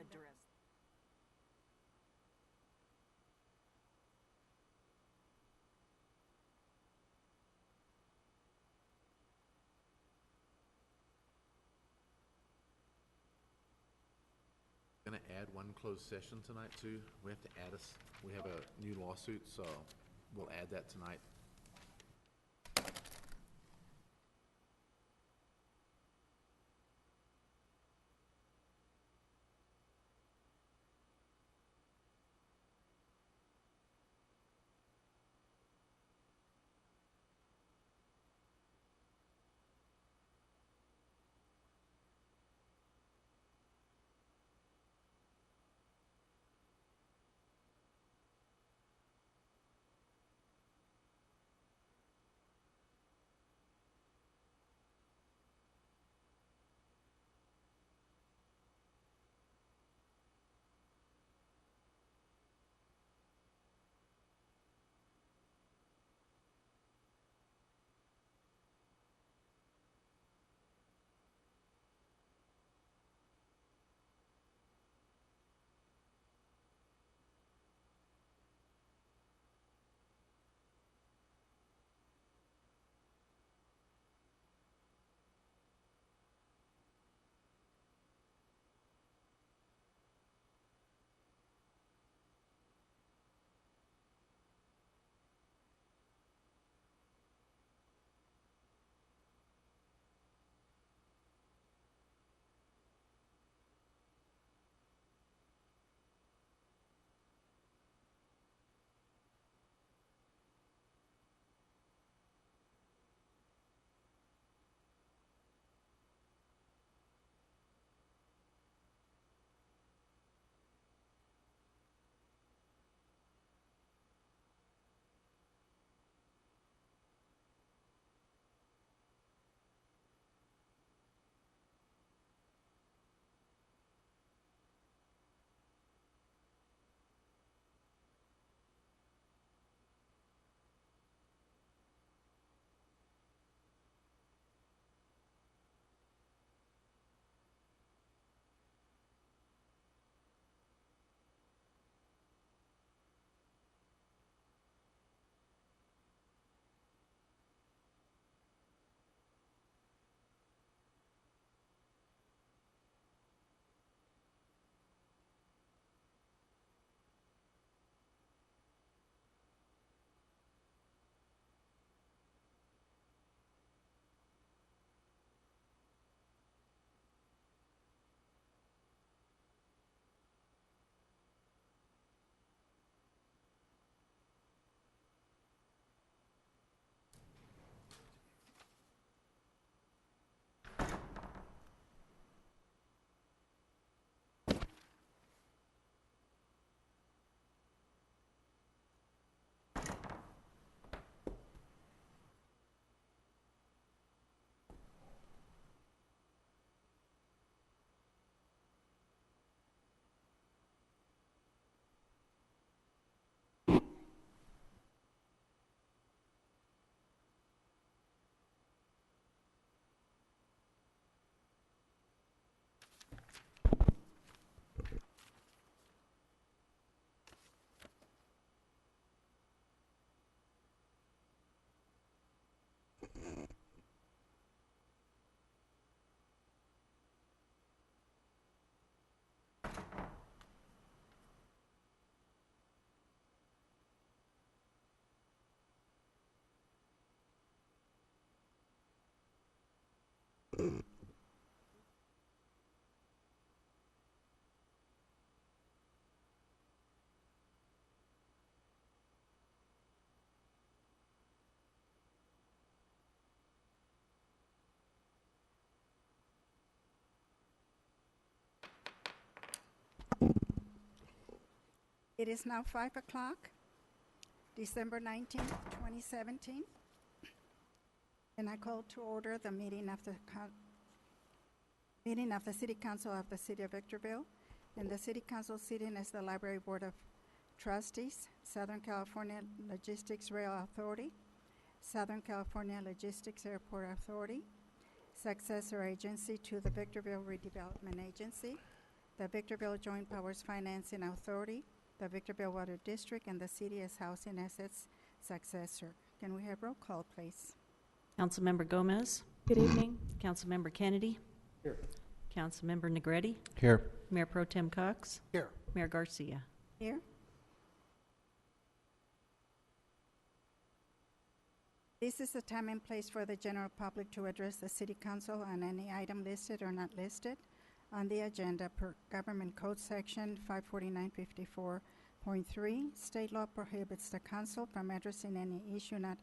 address. Going to add one closed session tonight too. We have to add us. We have a new lawsuit, so we'll add that tonight. It is now 5 o'clock, December 19th, 2017, and I call to order the meeting of the City Council of the City of Victorville. And the City Council sitting is the Library Board of Trustees, Southern California Logistics Rail Authority, Southern California Logistics Airport Authority, successor agency to the Victorville Redevelopment Agency, the Victorville Joint Powers Financing Authority, the Victorville Water District, and the city as housing assets successor. Can we have roll call, please? Councilmember Gomez. Good evening. Councilmember Kennedy. Here. Councilmember Negretti. Here. Mayor Pro Tem Cox. Here. Mayor Garcia. Here. This is the time and place for the general public to address the city council on any item listed or not listed on the agenda per Government Code Section 54954.3. State law prohibits the council from addressing any issue not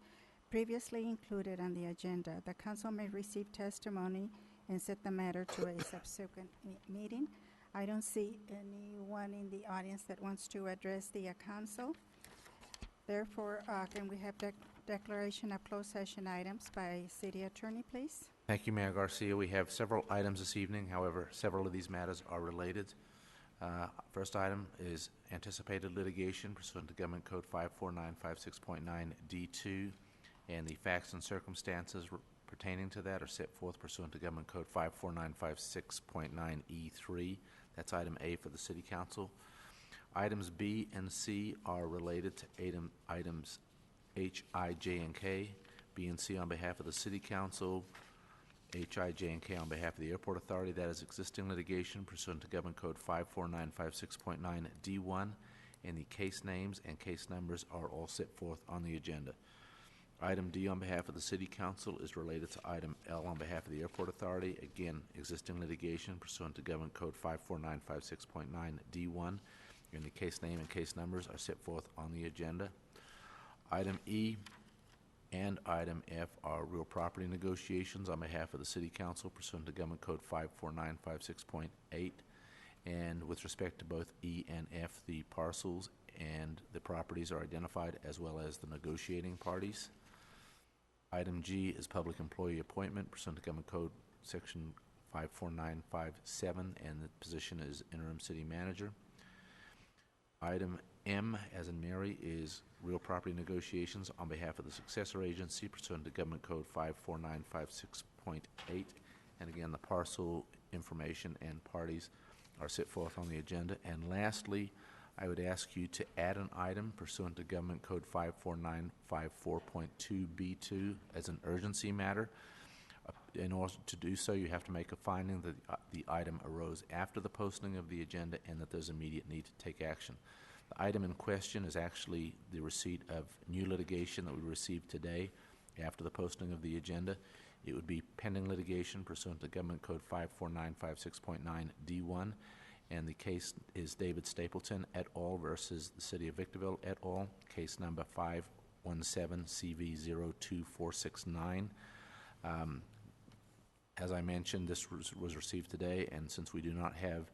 previously included on the agenda. The council may receive testimony and set the matter to a subsequent meeting. I don't see anyone in the audience that wants to address the council. Therefore, can we have declaration of closed session items by city attorney, please? Thank you, Mayor Garcia. We have several items this evening. However, several of these matters are related. First item is anticipated litigation pursuant to Government Code 54956.9 D2, and the facts and circumstances pertaining to that are set forth pursuant to Government Code 54956.9 E3. That's item A for the City Council. Items B and C are related to items H, I, J, and K. B and C on behalf of the City Council, H, I, J, and K on behalf of the Airport Authority. That is existing litigation pursuant to Government Code 54956.9 D1, and the case names and case numbers are all set forth on the agenda. Item D on behalf of the City Council is related to item L on behalf of the Airport Authority. Again, existing litigation pursuant to Government Code 54956.9 D1, and the case name and case numbers are set forth on the agenda. Item E and item F are real property negotiations on behalf of the City Council pursuant to Government Code 54956.8. And with respect to both E and F, the parcels and the properties are identified as well as the negotiating parties. Item G is public employee appointment pursuant to Government Code Section 54957, and the position is interim city manager. Item M, as in Mary, is real property negotiations on behalf of the successor agency pursuant to Government Code 54956.8, and again, the parcel information and parties are set forth on the agenda. And lastly, I would ask you to add an item pursuant to Government Code 54954.2B2 as an urgency matter. In order to do so, you have to make a finding that the item arose after the posting of the agenda and that there's immediate need to take action. The item in question is actually the receipt of new litigation that we received today after the posting of the agenda. It would be pending litigation pursuant to Government Code 54956.9 D1, and the case is David Stapleton et al. Versus the City of Victorville et al., case number 517CV02469. As I mentioned, this was received today, and since we do not have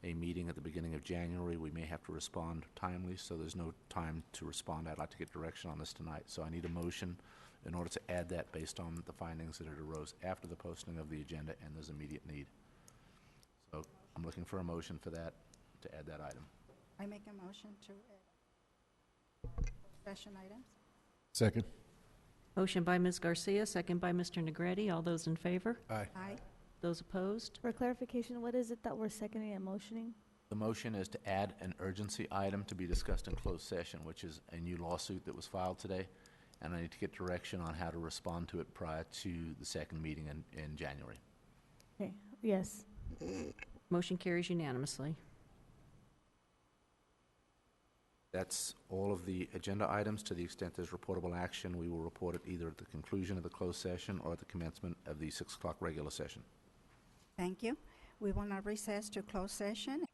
a meeting at the beginning of January, we may have to respond timely, so there's no time to respond. I'd like to get direction on this tonight, so I need a motion in order to add that based on the findings that it arose after the posting of the agenda and there's immediate need. So I'm looking for a motion for that, to add that item. I make a motion to add session items. Second. Motion by Ms. Garcia, second by Mr. Negretti. All those in favor? Aye. Aye. Those opposed? For clarification, what is it that we're seconding and motioning? The motion is to add an urgency item to be discussed in closed session, which is a new lawsuit that was filed today, and I need to get direction on how to respond to it prior to the second meeting in January. Okay, yes. Motion carries unanimously. That's all of the agenda items. To the extent there's reportable action, we will report it either at the conclusion of the closed session or at the commencement of the 6 o'clock regular session. Thank you. We will now recess to closed session.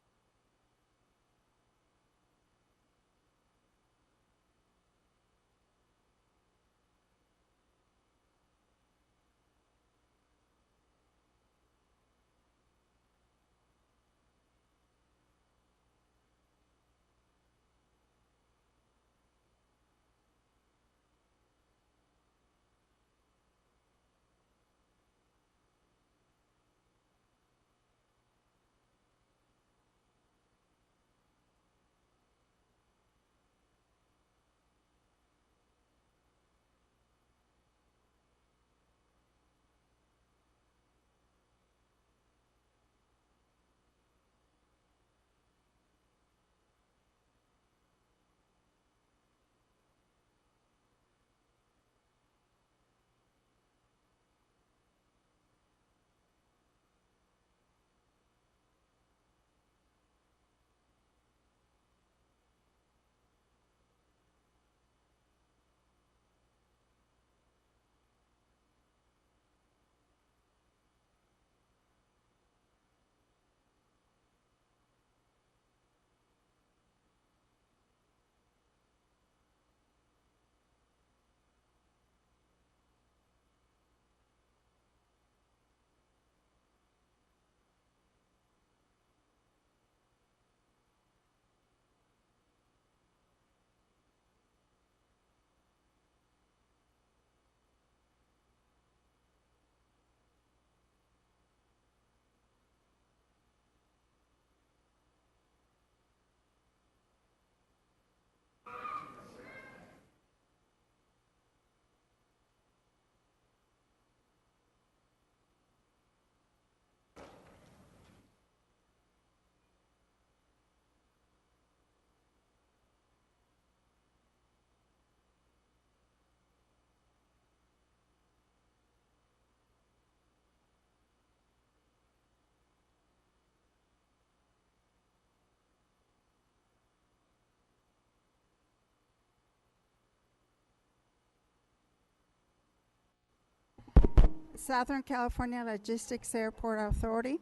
Southern California Logistics Airport Authority,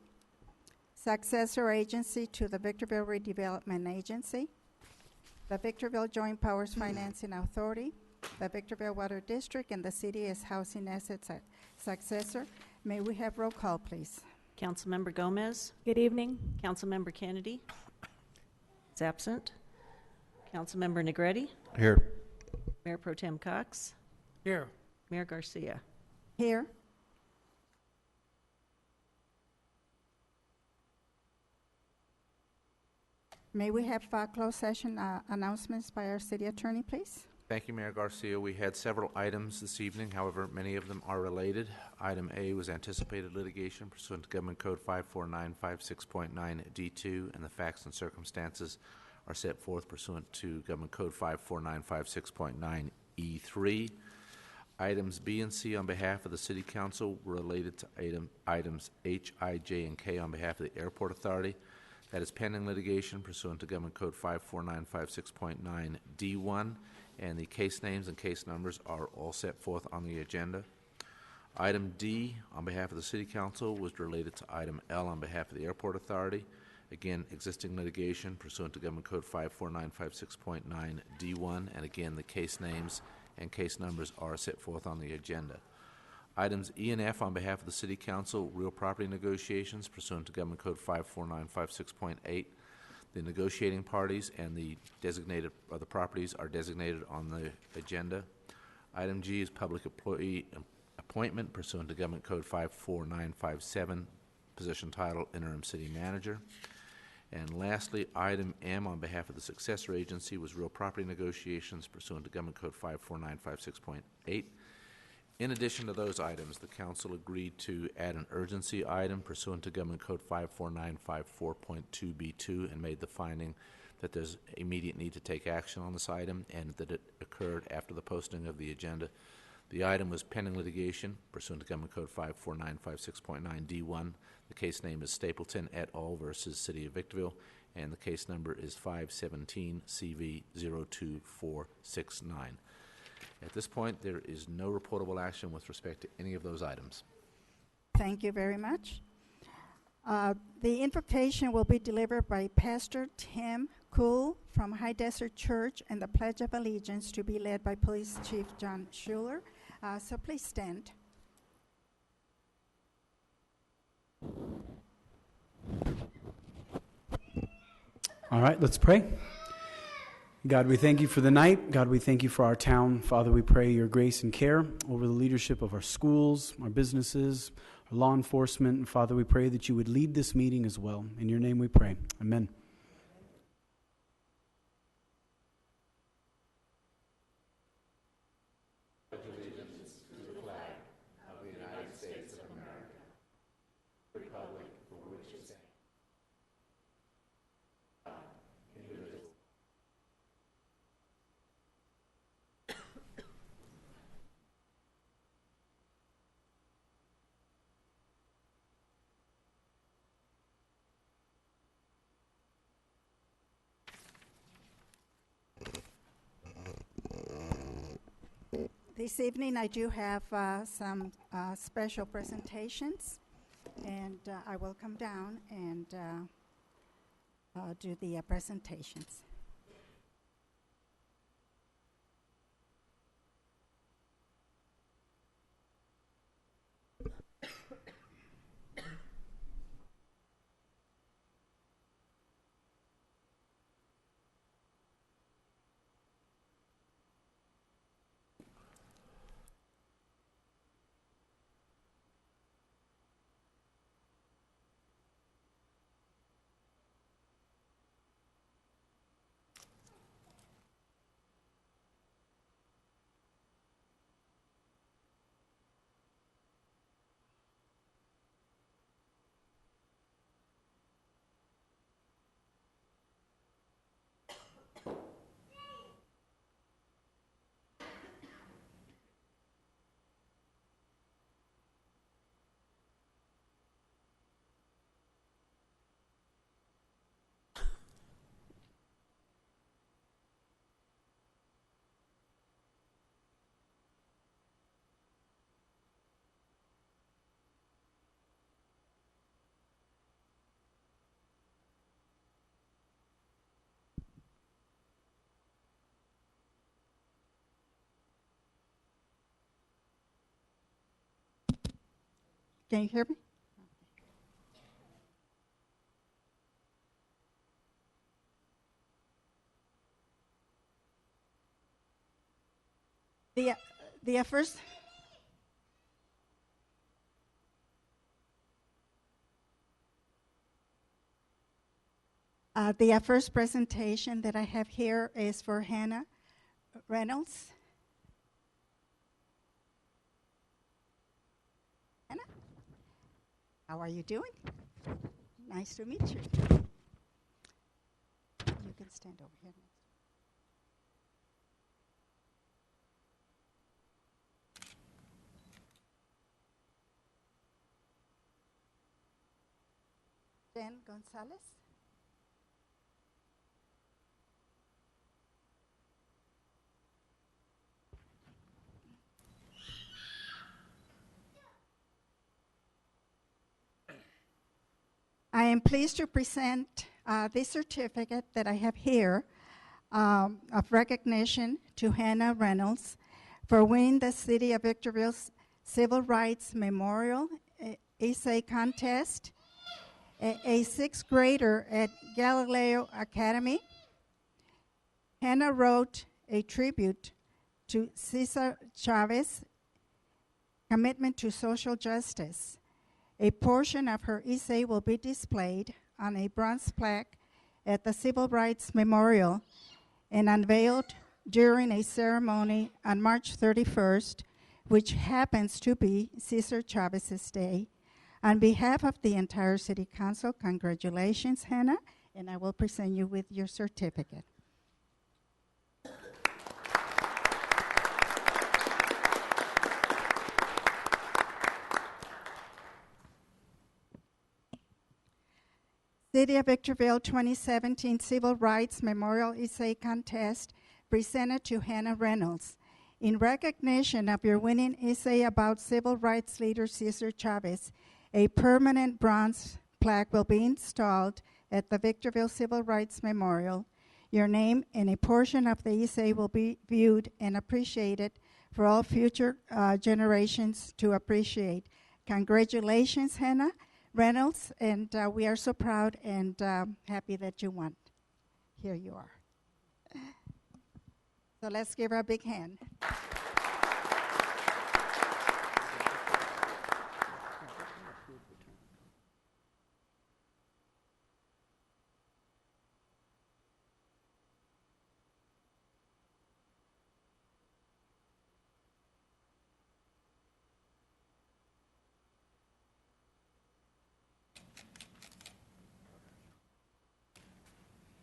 successor agency to the Victorville Redevelopment Agency, the Victorville Joint Powers Financing Authority, the Victorville Water District, and the city as housing assets successor. May we have roll call, please? Councilmember Gomez, Good evening. Councilmember Kennedy is absent. Councilmember Negretti, Here. Mayor Pro Tem Cox, Here. Mayor Garcia. Here. May we have closed session announcements by our city attorney, please? Thank you, Mayor Garcia. We had several items this evening, however, many of them are related. Item A was anticipated litigation pursuant to Government Code 54956.9D2, and the facts and circumstances are set forth pursuant to Government Code 54956.9E3. Items B and C on behalf of the City Council were related to items H, I, J, and K on behalf of the Airport Authority. That is pending litigation pursuant to Government Code 54956.9D1, and the case names and case numbers are all set forth on the agenda. Item D on behalf of the City Council was related to item L on behalf of the Airport Authority. Again, existing litigation pursuant to Government Code 54956.9D1, and again, the case names and case numbers are set forth on the agenda. Items E and F on behalf of the City Council, real property negotiations pursuant to Government Code 54956.8. The negotiating parties and the designated the properties are designated on the agenda. Item G is public employee appointment pursuant to Government Code 54957, position title Interim City Manager. And lastly, item M on behalf of the successor agency was real property negotiations pursuant to Government Code 54956.8. In addition to those items, the council agreed to add an urgency item pursuant to Government Code 54954.2B2 and made the finding that there's immediate need to take action on this item and that it occurred after the posting of the agenda. The item was pending litigation pursuant to Government Code 54956.9D1. The case name is Stapleton et al. Versus City of Victorville, and the case number is 517CV02469. At this point, there is no reportable action with respect to any of those items. Thank you very much. The invocation will be delivered by Pastor Tim Cool from High Desert Church, and the Pledge of Allegiance to be led by Police Chief John Schuler. So please stand. All right, let's pray. God, we thank you for the night. God, we thank you for our town. Father, we pray your grace and care over the leadership of our schools, our businesses, our law enforcement. And Father, we pray that you would lead this meeting as well. In your name we pray. Amen. This evening, I do have some special presentations, and I will come down and do the presentations. Can you hear me? The first. The first presentation that I have here is for Hannah Reynolds. Hannah, how are you doing? Nice to meet you. You can stand over here. Jen Gonzalez. I am pleased to present this certificate that I have here of recognition to Hannah Reynolds for winning the City of Victorville's Civil Rights Memorial Essay Contest, a sixth grader at Galileo Academy. Hannah wrote a tribute to Cesar Chavez' commitment to social justice. A portion of her essay will be displayed on a bronze plaque at the Civil Rights Memorial and unveiled during a ceremony on March 31st, which happens to be Cesar Chavez's Day. On behalf of the entire City Council, congratulations, Hannah, and I will present you with your certificate. City of Victorville 2017 Civil Rights Memorial Essay Contest presented to Hannah Reynolds. In recognition of your winning essay about civil rights leader Cesar Chavez, a permanent bronze plaque will be installed at the Victorville Civil Rights Memorial. Your name and a portion of the essay will be viewed and appreciated for all future generations to appreciate. Congratulations, Hannah Reynolds, and we are so proud and happy that you won. Here you are. So let's give her a big hand.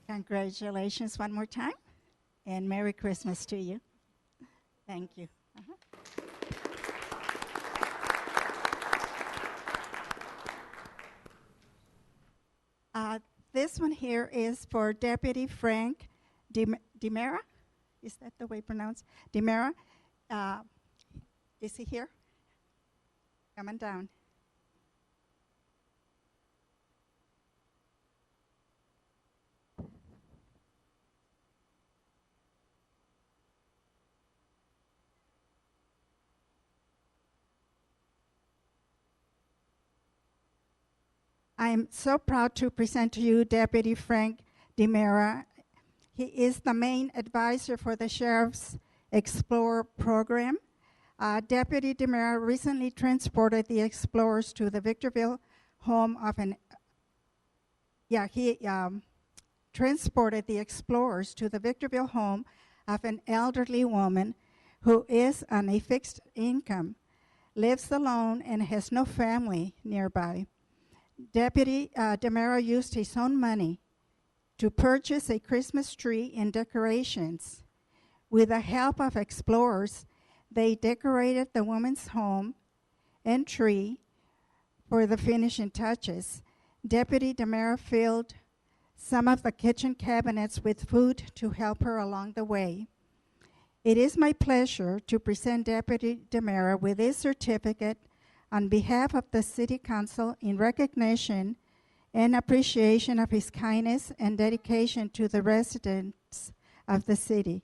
Congratulations one more time, and Merry Christmas to you. Thank you. This one here is for Deputy Frank DiMera. Is that the way pronounced? DiMera. Is he here? Come on down. I am so proud to present to you Deputy Frank DiMera. He is the main advisor for the Sheriff's Explorer program. Deputy DiMera recently transported the explorers to the Victorville home of transported the explorers to the Victorville home of an elderly woman who is on a fixed income, lives alone, and has no family nearby. Deputy DiMera used his own money to purchase a Christmas tree and decorations. With the help of explorers, they decorated the woman's home and tree for the finishing touches. Deputy DiMera filled some of the kitchen cabinets with food to help her along the way. It is my pleasure to present Deputy DiMera with this certificate on behalf of the City Council in recognition and appreciation of his kindness and dedication to the residents of the city.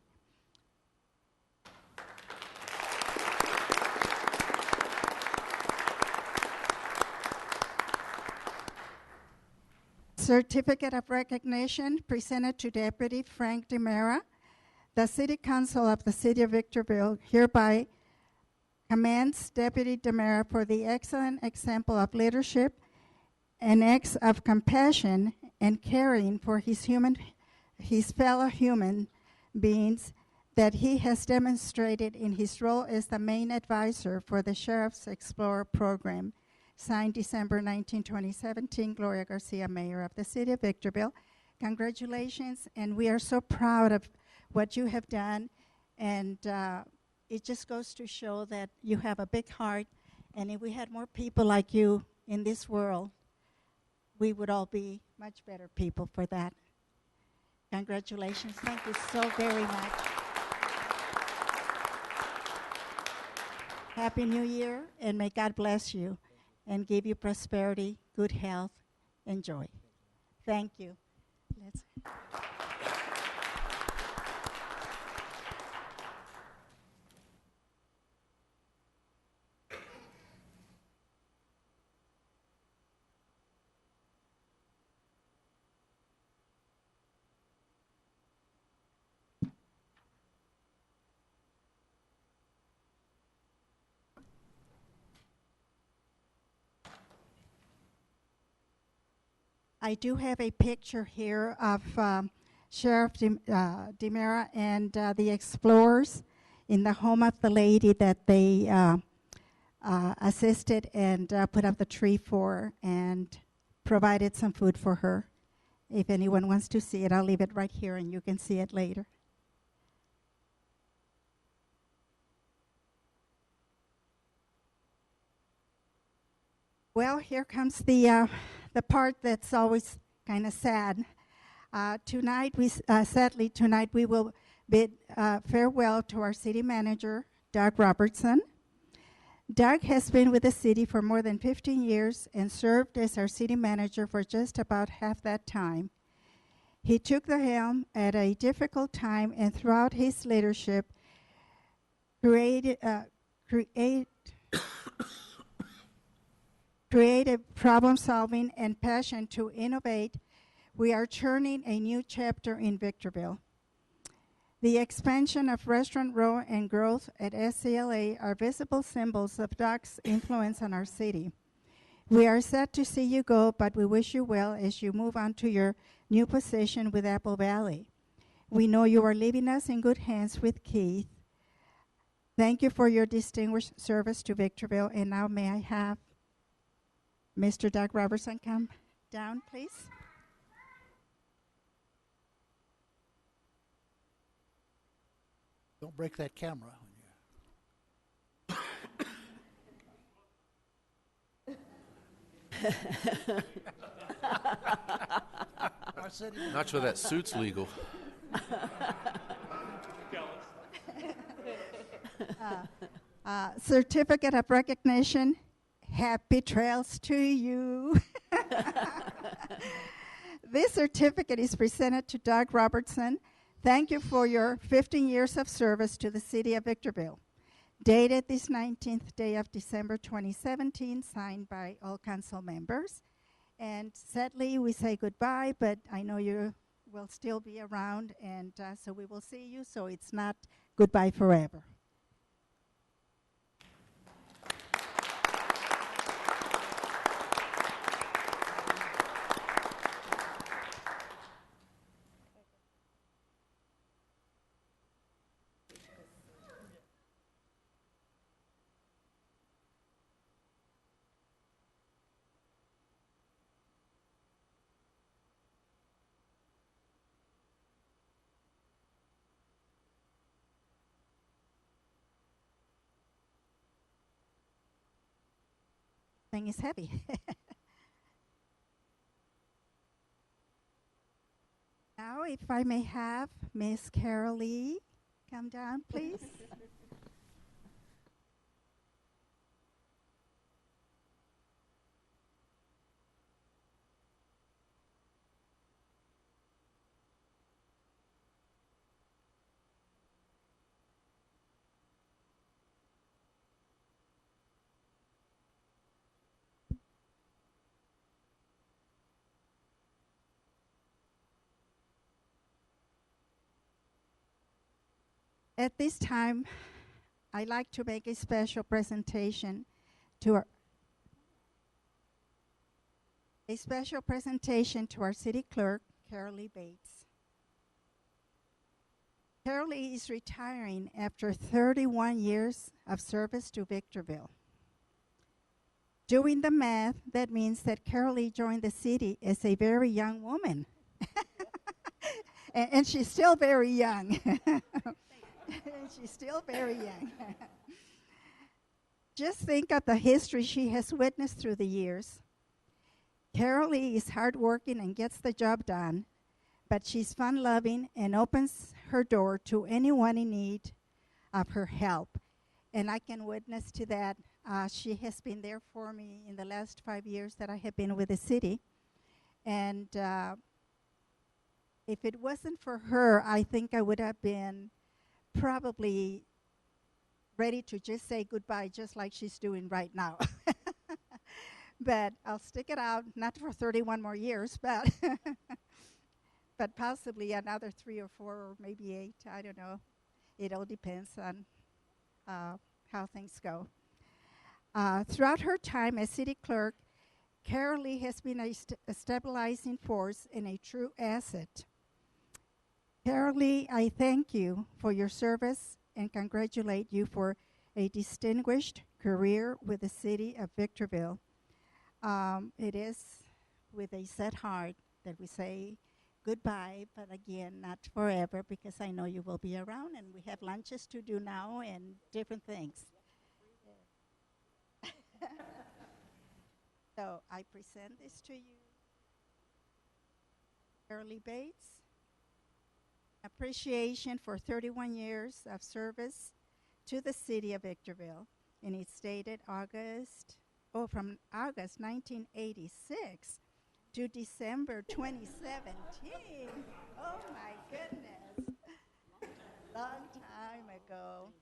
Certificate of recognition presented to Deputy Frank DeMera. The City Council of the City of Victorville hereby commends Deputy DeMera for the excellent example of leadership and acts of compassion and caring for his fellow human beings that he has demonstrated in his role as the main advisor for the Sheriff's Explorer program. Signed December 19, 2017, Gloria Garcia, Mayor of the City of Victorville. Congratulations, and we are so proud of what you have done, and it just goes to show that you have a big heart, and if we had more people like you in this world, we would all be much better people for that. Congratulations. Thank you so very much. Happy New Year, and may God bless you and give you prosperity, good health, and joy. Thank you. Let's I do have a picture here of Sheriff DeMera and the Explorers in the home of the lady that they assisted and put up the tree for and provided some food for her. If anyone wants to see it, I'll leave it right here and you can see it later. Well, here comes the part that's always kind of sad. Sadly, tonight we will bid farewell to our city manager, Doug Robertson. Doug has been with the city for more than 15 years and served as our city manager for just about half that time. He took the helm at a difficult time and throughout his leadership created problem-solving and passion to innovate. We are churning a new chapter in Victorville. The expansion of Restaurant Row and growth at SCLA are visible symbols of Doc's influence on our city. We are sad to see you go, but we wish you well as you move on to your new position with Apple Valley. We know you are leaving us in good hands with Keith. Thank you for your distinguished service to Victorville, and now may I have Mr. Doug Robertson come down, please. Don't break that camera. Not sure that suit's legal. Certificate of recognition. Happy trails to you. This certificate is presented to Doug Robertson. Thank you for your 15 years of service to the city of Victorville. Dated this 19th day of December 2017, signed by all council members. And sadly, we say goodbye, but I know you will still be around, and so we will see you, so it's not goodbye forever. Thing is heavy. Now, if I may have Miss Carol Lee come down, please. At this time, I'd like to make a special presentation to our city clerk, Carol Lee Bates. Carol Lee is retiring after 31 years of service to Victorville. Doing the math, that means that Carol Lee joined the city as a very young woman. and she's still very young. And she's still very young. Just think of the history she has witnessed through the years. Carol Lee is hardworking and gets the job done, but she's fun-loving and opens her door to anyone in need of her help. And I can witness to that. She has been there for me in the last 5 years that I have been with the city. And if it wasn't for her, I think I would have been probably ready to just say goodbye, just like she's doing right now. But I'll stick it out, not for 31 more years, but but possibly another 3 or 4 or maybe 8. I don't know. It all depends on how things go. Throughout her time as city clerk, Carol Lee has been a stabilizing force and a true asset. Carol Lee, I thank you for your service and congratulate you for a distinguished career with the city of Victorville. It is with a sad heart that we say goodbye, but again, not forever, because I know you will be around and we have lunches to do now and different things. So I present this to you. Carol Lee Bates, appreciation for 31 years of service to the city of Victorville. And it's dated from August 1986 to December 2017. Oh my goodness. Long time ago.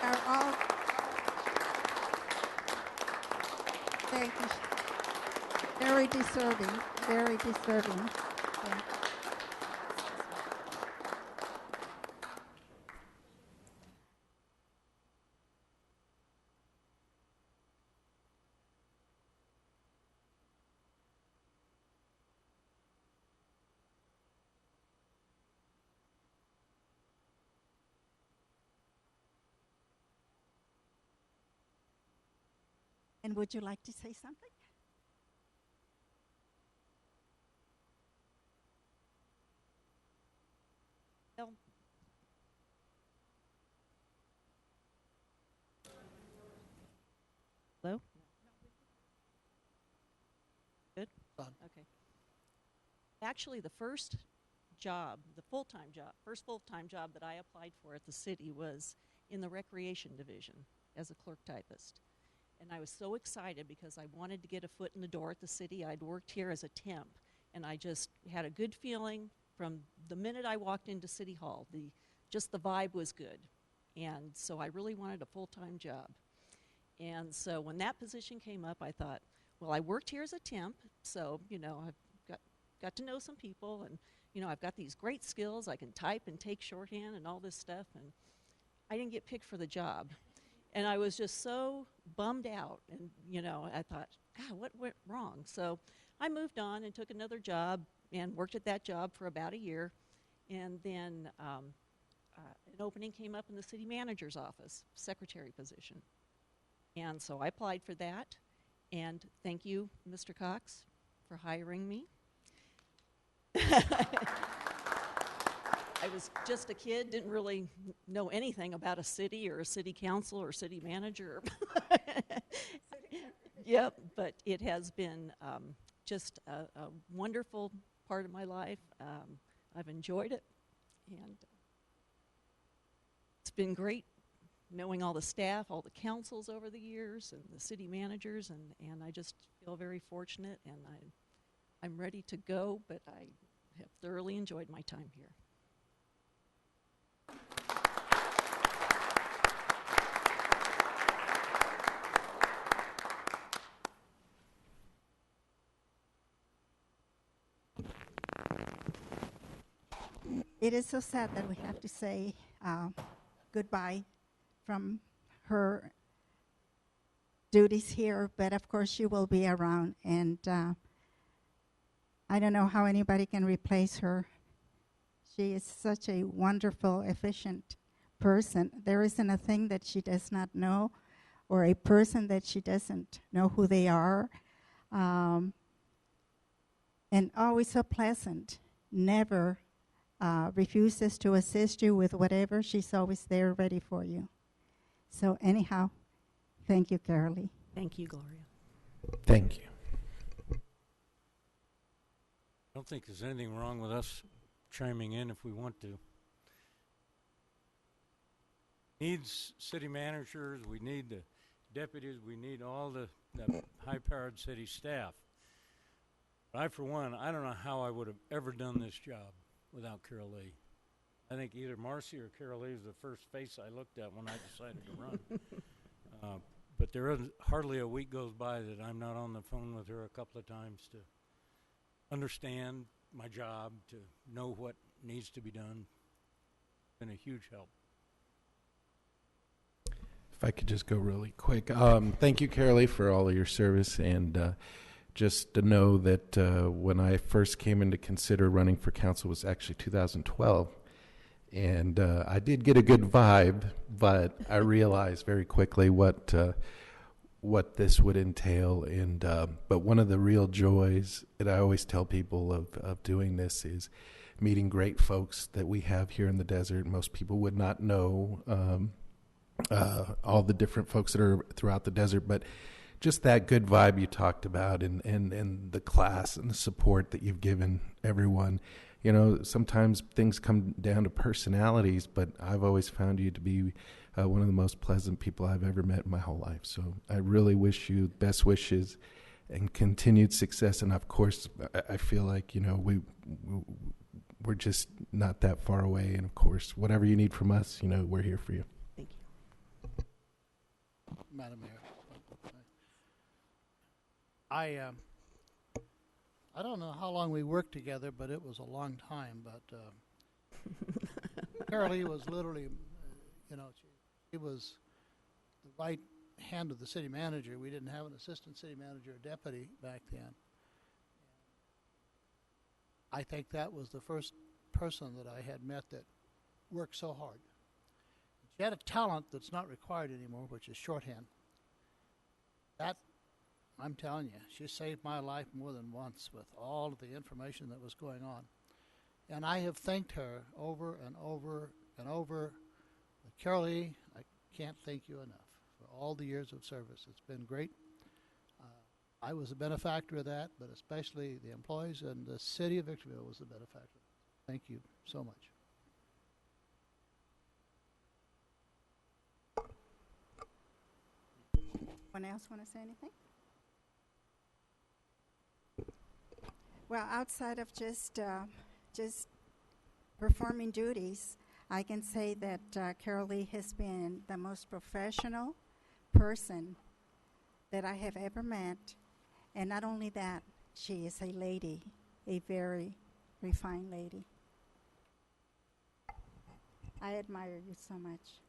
Are all thank you. Very deserving, very deserving. Thank you. And would you like to say something? Hello? Good? On. Okay. Actually, the first job, first full-time job that I applied for at the city was in the recreation division as a clerk typist. And I was so excited because I wanted to get a foot in the door at the city. I'd worked here as a temp, and I just had a good feeling from the minute I walked into City Hall. Just the vibe was good. And so I really wanted a full-time job. And so when that position came up, I thought, well, I worked here as a temp, so, I've got to know some people, and, I've got these great skills. I can type and take shorthand and all this stuff, and I didn't get picked for the job. And I was just so bummed out, and, I thought, God, what went wrong? So I moved on and took another job and worked at that job for about a year, and then an opening came up in the city manager's office, secretary position. And so I applied for that, and thank you, Mr. Cox, for hiring me. I was just a kid, didn't really know anything about a city or a city council or city manager. Yep, but it has been just a wonderful part of my life. I've enjoyed it, and it's been great knowing all the staff, all the councils over the years, and the city managers, and I just feel very fortunate, and I'm ready to go, but I have thoroughly enjoyed my time here. it is so sad that we have to say goodbye from her duties here, but of course she will be around, and I don't know how anybody can replace her. She is such a wonderful, efficient person. There isn't a thing that she does not know, or a person that she doesn't know who they are, and always so pleasant. Never refuses to assist you with whatever. She's always there ready for you. So anyhow, thank you, Carolee. Thank you, Gloria. Thank you. I don't think there's anything wrong with us chiming in if we want to. Needs city managers, we need the deputies, we need all the high-powered city staff. But I, for one, I don't know how I would have ever done this job without Carolee. I think either Marcy or Carolee was the first face I looked at when I decided to run. But there isn't hardly a week goes by that I'm not on the phone with her a couple of times to understand my job, to know what needs to be done. It's been a huge help. If I could just go really quick. Thank you, Carolee, for all of your service, and just to know that when I first came in to consider running for council was actually 2012, and I did get a good vibe, but I realized very quickly what this would entail, and but one of the real joys that I always tell people of doing this is meeting great folks that we have here in the desert. Most people would not know all the different folks that are throughout the desert, but just that good vibe you talked about, and the class and the support that you've given everyone. You know, sometimes things come down to personalities, but I've always found you to be one of the most pleasant people I've ever met in my whole life. So I really wish you best wishes and continued success. And of course, I feel like, you know, we're just not that far away. And of course, whatever you need from us, you know, we're here for you. Thank you. Madam Mayor, I don't know how long we worked together, but it was a long time. But Carolee was literally, you know, she was the right hand of the city manager. We didn't have an assistant city manager or deputy back then. I think that was the first person that I had met that worked so hard. She had a talent that's not required anymore, which is shorthand. That, I'm telling you, she saved my life more than once with all of the information that was going on. And I have thanked her over and over and over. Carolee, I can't thank you enough for all the years of service. It's been great. I was a benefactor of that, but especially the employees, and the city of Victorville was a benefactor. Thank you so much. Anyone else want to say anything? Well, outside of just performing duties, I can say that Carolee has been the most professional person that I have ever met. And not only that, she is a lady, a very refined lady. I admire you so much.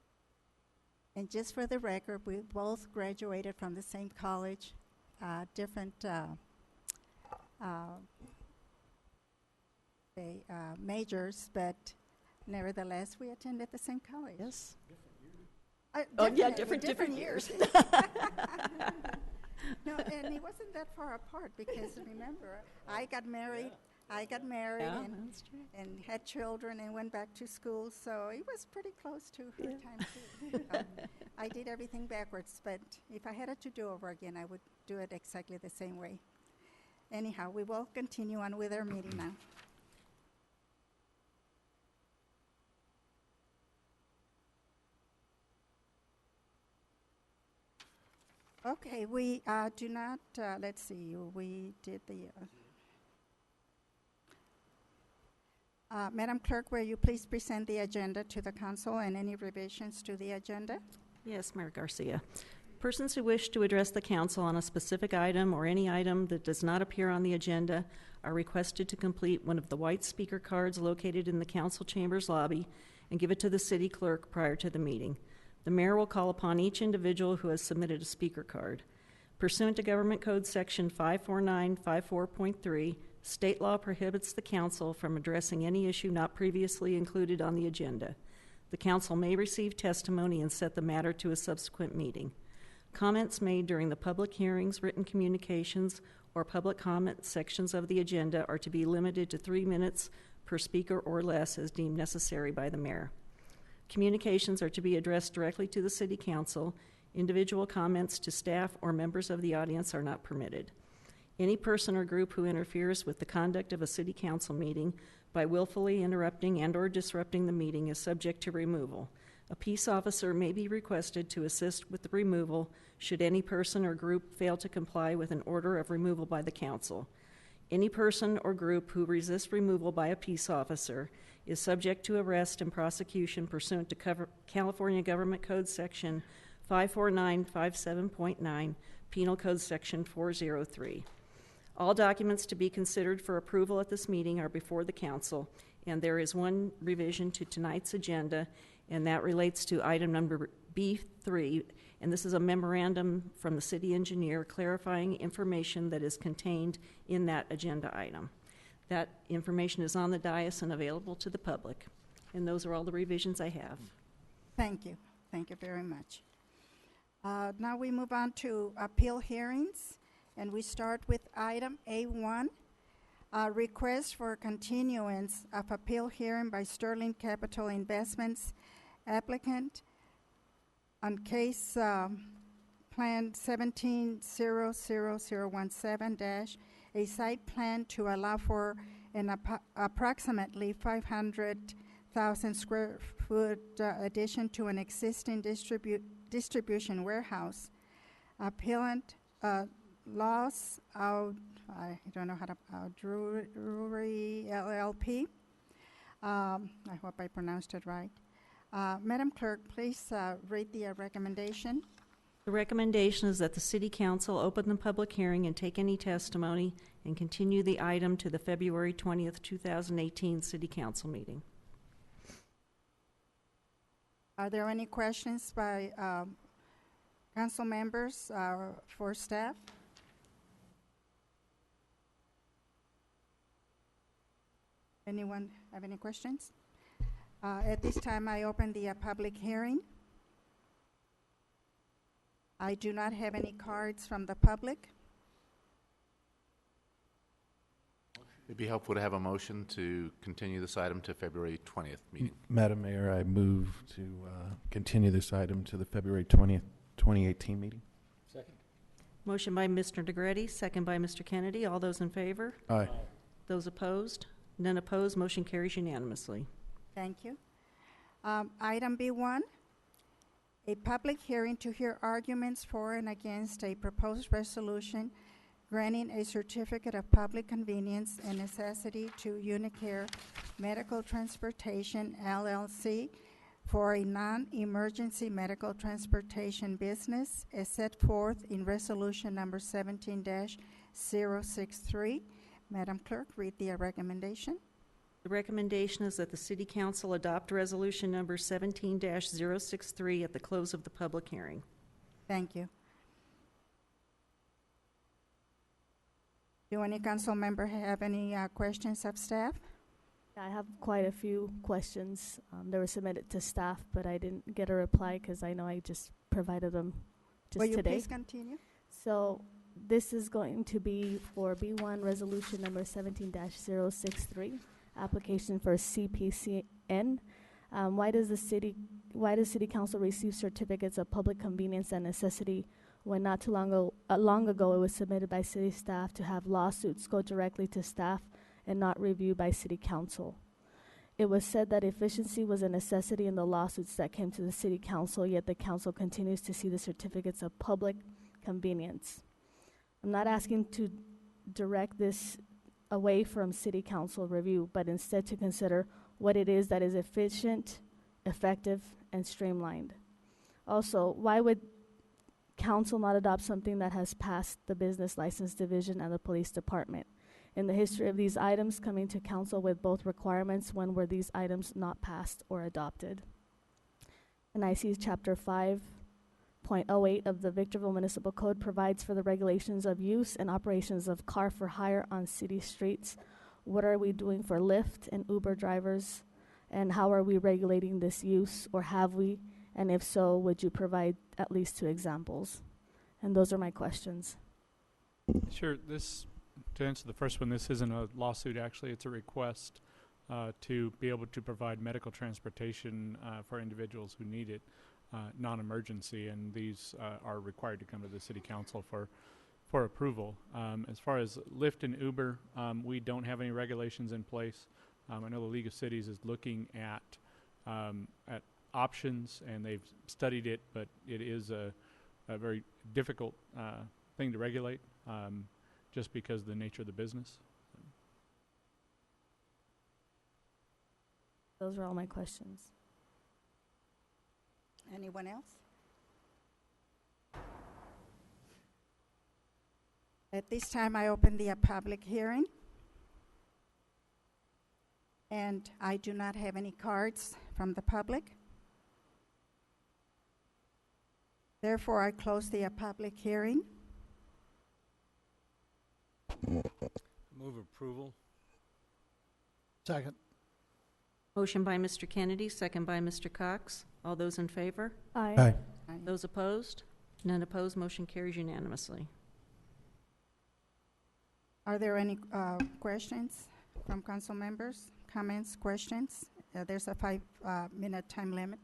And just for the record, we both graduated from the same college, different majors, but nevertheless, we attended the same college. Yes. Oh, yeah, different years. No, and it wasn't that far apart because remember, I got married Yeah, and, that's true. and had children and went back to school, so it was pretty close to her time too. I did everything backwards, but if I had it to do over again, I would do it exactly the same way. Anyhow, we will continue on with our meeting now. Okay, we do not, let's see, we did the, Madam Clerk, will you please present the agenda to the council and any revisions to the agenda? Yes, Mayor Garcia. Persons who wish to address the council on a specific item or any item that does not appear on the agenda are requested to complete one of the white speaker cards located in the council chambers lobby and give it to the city clerk prior to the meeting. The mayor will call upon each individual who has submitted a speaker card. Pursuant to Government Code Section 54954.3, state law prohibits the council from addressing any issue not previously included on the agenda. The council may receive testimony and set the matter to a subsequent meeting. Comments made during the public hearings, written communications, or public comment sections of the agenda are to be limited to 3 minutes per speaker or less as deemed necessary by the mayor. Communications are to be addressed directly to the city council. Individual comments to staff or members of the audience are not permitted. Any person or group who interferes with the conduct of a city council meeting by willfully interrupting and or disrupting the meeting is subject to removal. A peace officer may be requested to assist with the removal should any person or group fail to comply with an order of removal by the council. Any person or group who resists removal by a peace officer is subject to arrest and prosecution pursuant to California Government Code Section 54957.9, Penal Code Section 403. All documents to be considered for approval at this meeting are before the council, and there is one revision to tonight's agenda, and that relates to item number B3, and this is a memorandum from the city engineer clarifying information that is contained in that agenda item. That information is on the dais and available to the public, and those are all the revisions I have. Thank you. Thank you very much. Now we move on to appeal hearings, and we start with item A1, request for continuance of appeal hearing by Sterling Capital Investments applicant on case plan 17-00017- a site plan to allow for an approximately 500,000 square foot addition to an existing distribution warehouse. Appellant Laws I don't know how to Drury LLP. I hope I pronounced it right. Madam Clerk, please read the recommendation. The recommendation is that the City Council open the public hearing and take any testimony and continue the item to the February 20th, 2018 City Council meeting. Are there any questions by council members for staff? Anyone have any questions? At this time, I open the public hearing. I do not have any cards from the public. It'd be helpful to have a motion to continue this item to February 20th meeting. Madam Mayor, I move to continue this item to the February 20th, 2018 meeting. Second. Motion by Mr. Negretti, second by Mr. Kennedy. All those in favor? Aye. Those opposed? None opposed. Motion carries unanimously. Thank you. Item B1, a public hearing to hear arguments for and against a proposed resolution granting a certificate of public convenience and necessity to Unicare Medical Transportation, LLC, for a non-emergency medical transportation business as set forth in resolution number 17-063. Madam Clerk, read the recommendation. The recommendation is that the City Council adopt resolution number 17-063 at the close of the public hearing. Thank you. Do any council member have any questions of staff? I have quite a few questions. They were submitted to staff, but I didn't get a reply because I know I just provided them just Will you today. please continue? So this is going to be for B1 resolution number 17-063, application for CPCN. Why does City Council receive certificates of public convenience and necessity when not too long ago it was submitted by city staff to have lawsuits go directly to staff and not reviewed by City Council? It was said that efficiency was a necessity in the lawsuits that came to the City Council, yet the Council continues to see the certificates of public convenience. I'm not asking to direct this away from City Council review, but instead to consider what it is that is efficient, effective, and streamlined. Also, why would council not adopt something that has passed the business license division and the police department? In the history of these items coming to council with both requirements, when were these items not passed or adopted? And I see chapter 5.08 of the Victorville Municipal Code provides for the regulations of use and operations of car for hire on city streets. What are we doing for Lyft and Uber drivers? And how are we regulating this use, or have we? And if so, would you provide at least 2 examples? And those are my questions. Sure. To answer the first one, this isn't a lawsuit, actually. It's a request to be able to provide medical transportation for individuals who need it, non-emergency, and these are required to come to the city council for approval. As far as Lyft and Uber, we don't have any regulations in place. I know the League of Cities is looking at options, and they've studied it, but it is a very difficult thing to regulate, just because of the nature of the business. Those are all my questions. Anyone else? At this time, I open the public hearing. And I do not have any cards from the public. Therefore, I close the public hearing. Move approval. Second. Motion by Mr. Kennedy, second by Mr. Cox. All those in favor? Aye. Those opposed? None opposed. Motion carries unanimously. Are there any questions from council members? Comments, questions? There's a 5-minute time limit.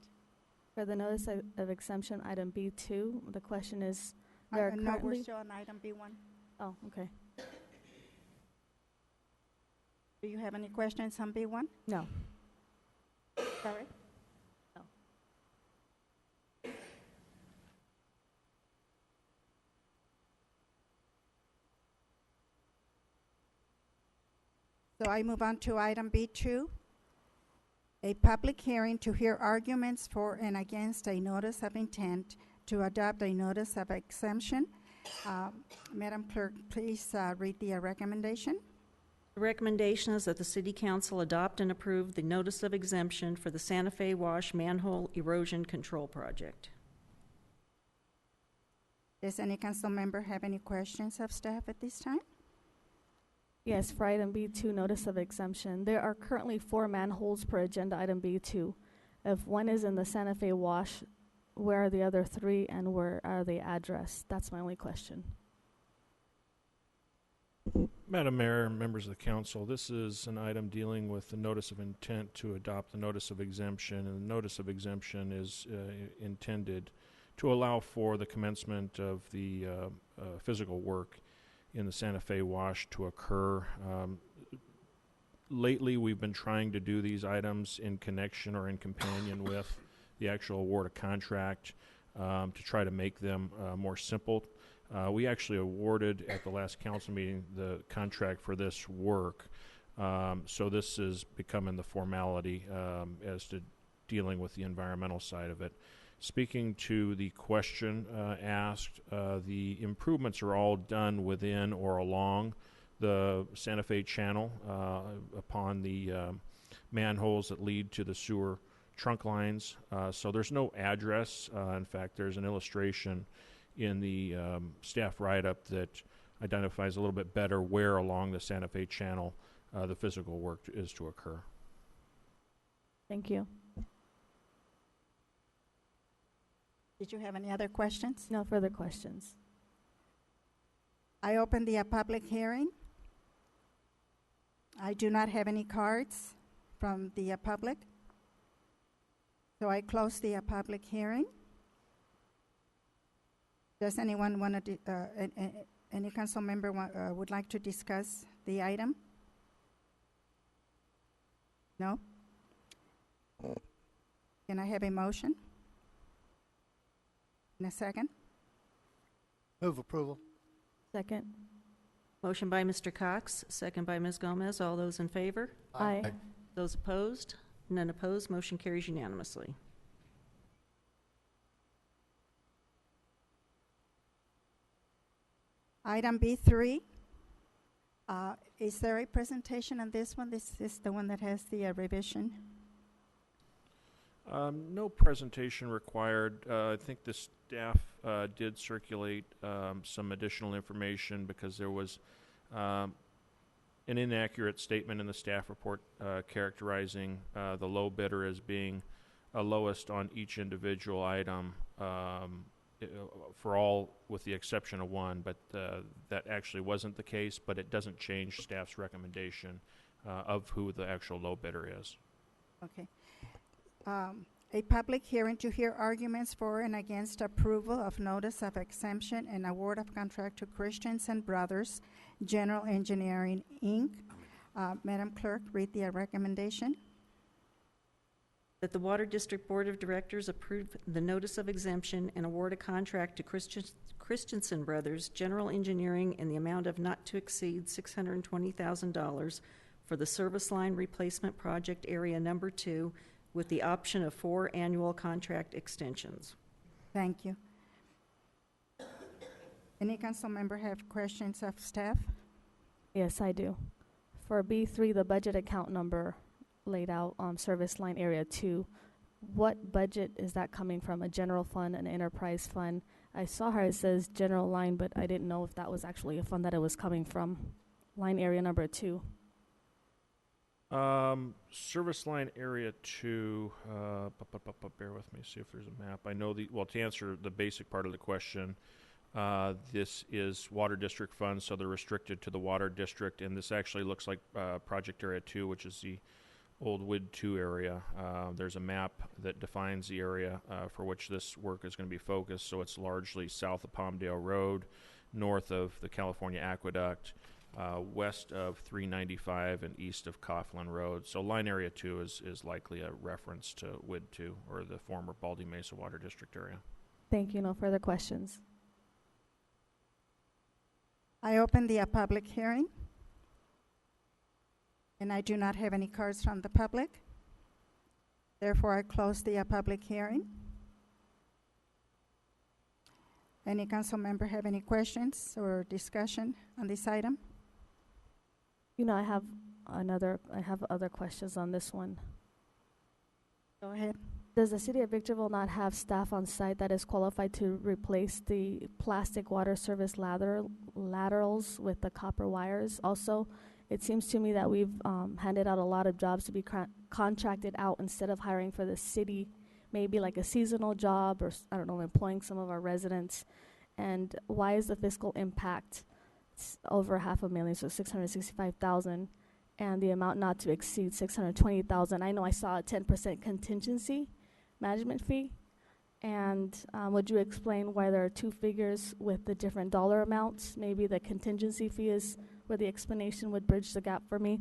For the notice of exemption, item B2, the question is, there are No, we're currently... still on item B1. Oh, okay. Do you have any questions on B1? No. Sorry? No. So I move on to item B2, a public hearing to hear arguments for and against a notice of intent to adopt a notice of exemption. Madam Clerk, please read the recommendation. The recommendation is that the City Council adopt and approve the notice of exemption for the Santa Fe Wash Manhole Erosion Control Project. Does any council member have any questions of staff at this time? Yes, for item B2, notice of exemption. There are currently 4 manholes per agenda item B2. If one is in the Santa Fe Wash, where are the other 3 and where are they addressed? That's my only question. Madam Mayor, members of the council, this is an item dealing with the notice of intent to adopt the notice of exemption, and the notice of exemption is intended to allow for the commencement of the physical work in the Santa Fe Wash to occur. Lately, we've been trying to do these items in connection or in companion with the actual award of contract to try to make them more simple. We actually awarded at the last council meeting the contract for this work, so this is becoming the formality as to dealing with the environmental side of it. Speaking to the question asked, the improvements are all done within or along the Santa Fe Channel upon the manholes that lead to the sewer trunk lines. So there's no address. In fact, there's an illustration in the staff write-up that identifies a little bit better where along the Santa Fe Channel the physical work is to occur. Thank you. Did you have any other questions? No further questions. I open the public hearing. I do not have any cards from the public, so I close the public hearing. Does anyone want to, any council member would like to discuss the item? No? Can I have a motion? In a second? Move approval. Second. Motion by Mr. Cox, second by Ms. Gomez. All those in favor? Aye. Those opposed? None opposed. Motion carries unanimously. Item B3, is there a presentation on this one? This is the one that has the revision. No presentation required. I think the staff did circulate some additional information because there was an inaccurate statement in the staff report characterizing the low bidder as being lowest on each individual item for all with the exception of one, but that actually wasn't the case, but it doesn't change staff's recommendation of who the actual low bidder is. Okay. A public hearing to hear arguments for and against approval of notice of exemption and award of contract to Christensen Brothers General Engineering, Inc. Madam Clerk, read the recommendation. That the Water District Board of Directors approve the notice of exemption and award a contract to Christensen Brothers General Engineering in the amount of not to exceed $620,000 for the service line replacement project area number 2 with the option of 4 annual contract extensions. Thank you. Any council member have questions of staff? Yes, I do. For B3, the budget account number laid out on service line area 2, what budget is that coming from? A general fund, an enterprise fund? I saw how it says general line, but I didn't know if that was actually a fund that it was coming from. Line area number 2. Service line area 2, bear with me, see if there's a map. I know to answer the basic part of the question, this is water district funds, so they're restricted to the water district, and this actually looks like project area 2, which is the old WID 2 area. There's a map that defines the area for which this work is going to be focused, so it's largely south of Palmdale Road, north of the California Aqueduct, west of 395 and east of Coughlin Road. So line area 2 is likely a reference to WID 2, or the former Baldy Mesa Water District area. Thank you. No further questions. I open the public hearing, and I do not have any cards from the public. Therefore, I close the public hearing. Any council member have any questions or discussion on this item? You know, I have other questions on this one. Go ahead. Does the city of Victorville not have staff on site that is qualified to replace the plastic water service laterals with the copper wires? Also, it seems to me that we've handed out a lot of jobs to be contracted out instead of hiring for the city, maybe like a seasonal job or, I don't know, employing some of our residents. And why is the fiscal impact over $500,000, so $665,000, and the amount not to exceed $620,000? I know I saw a 10% contingency management fee, and would you explain why there are two figures with the different dollar amounts? Maybe the contingency fee is where the explanation would bridge the gap for me.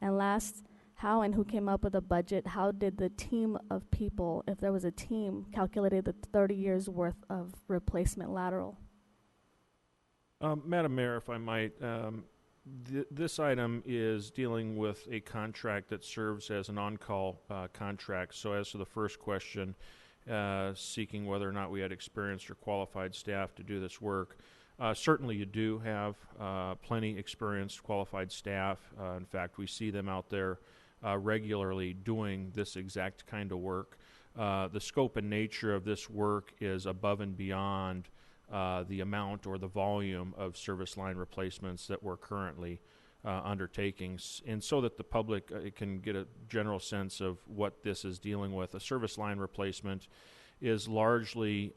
And last, how and who came up with a budget? How did the team of people, if there was a team, calculated the 30 years worth of replacement lateral? Madam Mayor, if I might, this item is dealing with a contract that serves as an on-call contract. So as to the first question, seeking whether or not we had experienced or qualified staff to do this work, certainly you do have plenty experienced qualified staff. In fact, we see them out there regularly doing this exact kind of work. The scope and nature of this work is above and beyond the amount or the volume of service line replacements that we're currently undertaking. And so that the public can get a general sense of what this is dealing with, a service line replacement is largely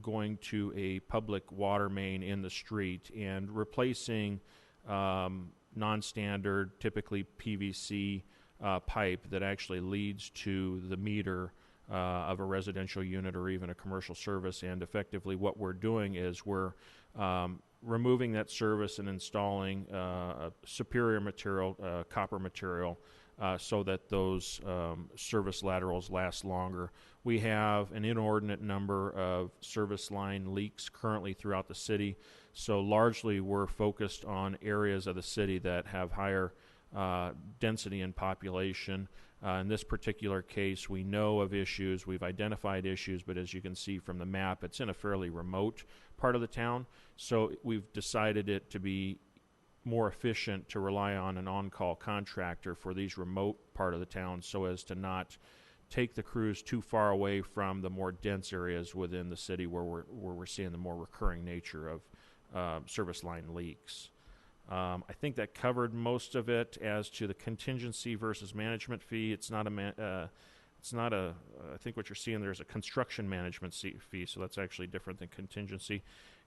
going to a public water main in the street and replacing non-standard, typically PVC pipe that actually leads to the meter of a residential unit or even a commercial service. And effectively what we're doing is we're removing that service and installing a superior material, copper material, so that those service laterals last longer. We have an inordinate number of service line leaks currently throughout the city, so largely we're focused on areas of the city that have higher density in population. In this particular case, we know of issues, we've identified issues, but as you can see from the map, it's in a fairly remote part of the town. So we've decided it to be more efficient to rely on an on-call contractor for these remote part of the town so as to not take the crews too far away from the more dense areas within the city where we're seeing the more recurring nature of service line leaks. I think that covered most of it. As to the contingency versus management fee, it's not a I think what you're seeing there is a construction management fee, so that's actually different than contingency.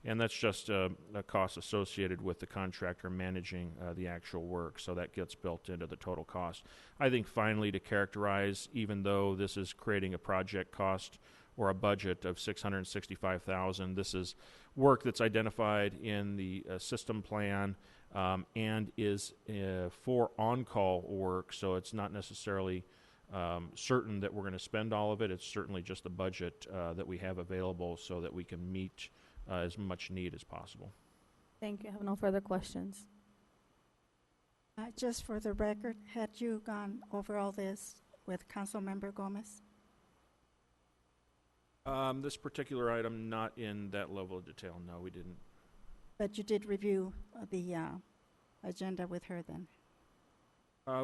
And that's just a cost associated with the contractor managing the actual work, so that gets built into the total cost. I think finally, to characterize, even though this is creating a project cost or a budget of $665,000, this is work that's identified in the system plan and is for on-call work, so it's not necessarily certain that we're going to spend all of it. It's certainly just the budget that we have available so that we can meet as much need as possible. Thank you. I have no further questions. Just for the record, had you gone over all this with Councilmember Gomez? This particular item, not in that level of detail. No, we didn't. But you did review the agenda with her then?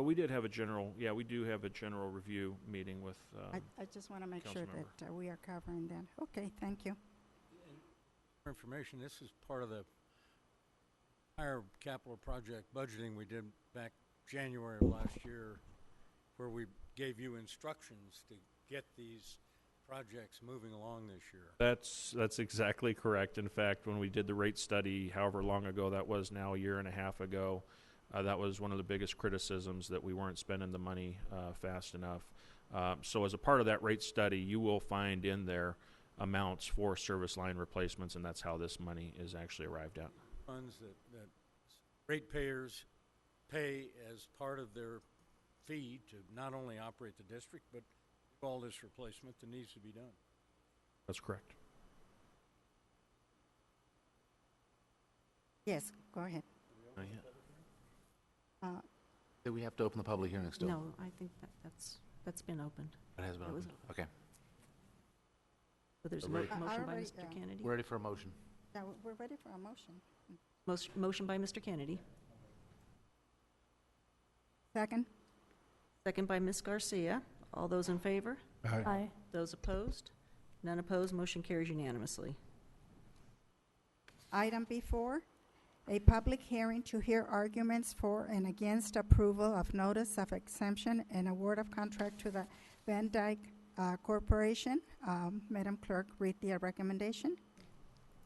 We did have we do have a general review meeting with I just want to make sure Councilmember. that we are covering that. Okay, thank you. For information, this is part of the higher capital project budgeting we did back January of last year, where we gave you instructions to get these projects moving along this year. That's exactly correct. In fact, when we did the rate study, however long ago that was now, a year and a half ago, that was one of the biggest criticisms, that we weren't spending the money fast enough. So as a part of that rate study, you will find in there amounts for service line replacements, and that's how this money is actually arrived at. Funds that ratepayers pay as part of their fee to not only operate the district, but all this replacement that needs to be done. That's correct. Yes, go ahead. Do we have to open the public hearing still? No, I think that's been opened. It has been That was- opened? Okay. So there's a Ready? motion by Already, Mr. Kennedy. We're ready for a motion. Yeah, we're ready for a motion. Motion by Mr. Kennedy. Second? Second by Ms. Garcia. All those in favor? Aye. Those opposed? None opposed. Motion carries unanimously. Item B4, a public hearing to hear arguments for and against approval of notice of exemption and award of contract to the Van Dyke Corporation. Madam Clerk, read the recommendation.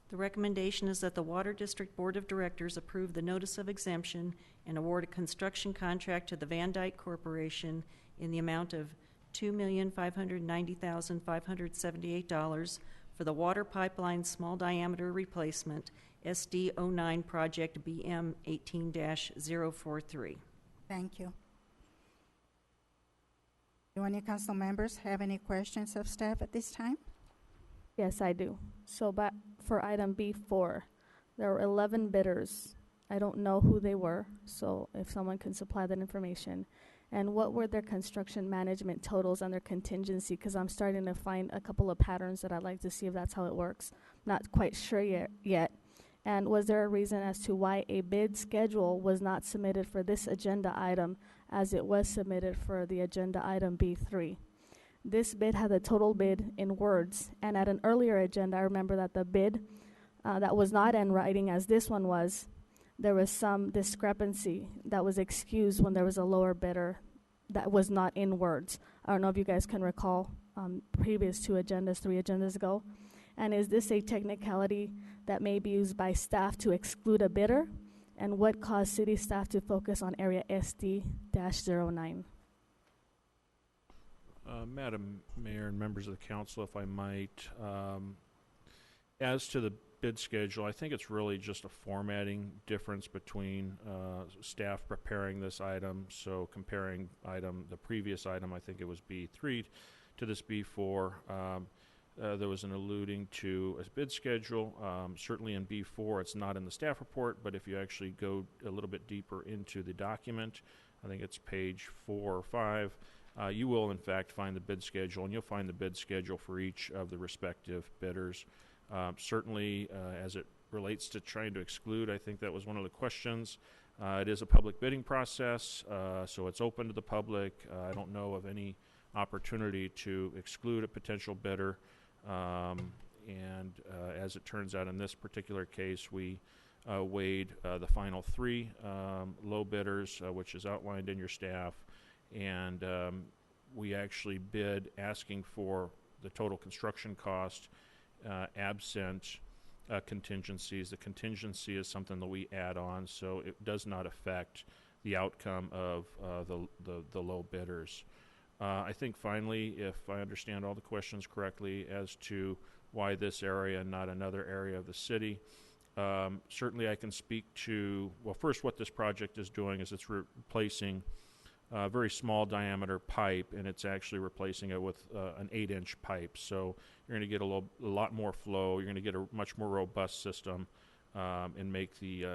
The recommendation is that the Water District Board of Directors approve the notice of exemption and award a construction contract to the Van Dyke Corporation in the amount of $2,590,578 for the water pipeline small diameter replacement SD09 project BM 18-043. Thank you. Do any council members have any questions of staff at this time? Yes, I do. So for item B4, there were 11 bidders. I don't know who they were, so if someone can supply that information. And what were their construction management totals and their contingency? Because I'm starting to find a couple of patterns that I'd like to see if that's how it works. Not quite sure yet. And was there a reason as to why a bid schedule was not submitted for this agenda item as it was submitted for the agenda item B3? This bid had a total bid in words, and at an earlier agenda, I remember that the bid that was not in writing as this one was, there was some discrepancy that was excused when there was a lower bidder that was not in words. I don't know if you guys can recall previous 2 agendas, 3 agendas ago. And is this a technicality that may be used by staff to exclude a bidder? And what caused city staff to focus on area SD-09? Madam Mayor and members of the council, if I might, as to the bid schedule, I think it's really just a formatting difference between staff preparing this item. So comparing the previous item, I think it was B3 to this B4, there was an alluding to a bid schedule. Certainly in B4, it's not in the staff report, but if you actually go a little bit deeper into the document, I think it's page 4 or 5, you will, in fact, find the bid schedule, and you'll find the bid schedule for each of the respective bidders. Certainly, as it relates to trying to exclude, I think that was one of the questions. It is a public bidding process, so it's open to the public. I don't know of any opportunity to exclude a potential bidder. As it turns out in this particular case, we weighed the final three low bidders, which is outlined in your staff, and we actually bid asking for the total construction cost absent contingencies. The contingency is something that we add on, so it does not affect the outcome of the low bidders. I think finally, if I understand all the questions correctly as to why this area and not another area of the city, certainly I can speak to, well, first what this project is doing is it's replacing a very small diameter pipe, and it's actually replacing it with an 8-inch pipe. So you're going to get a lot more flow. You're going to get a much more robust system and make the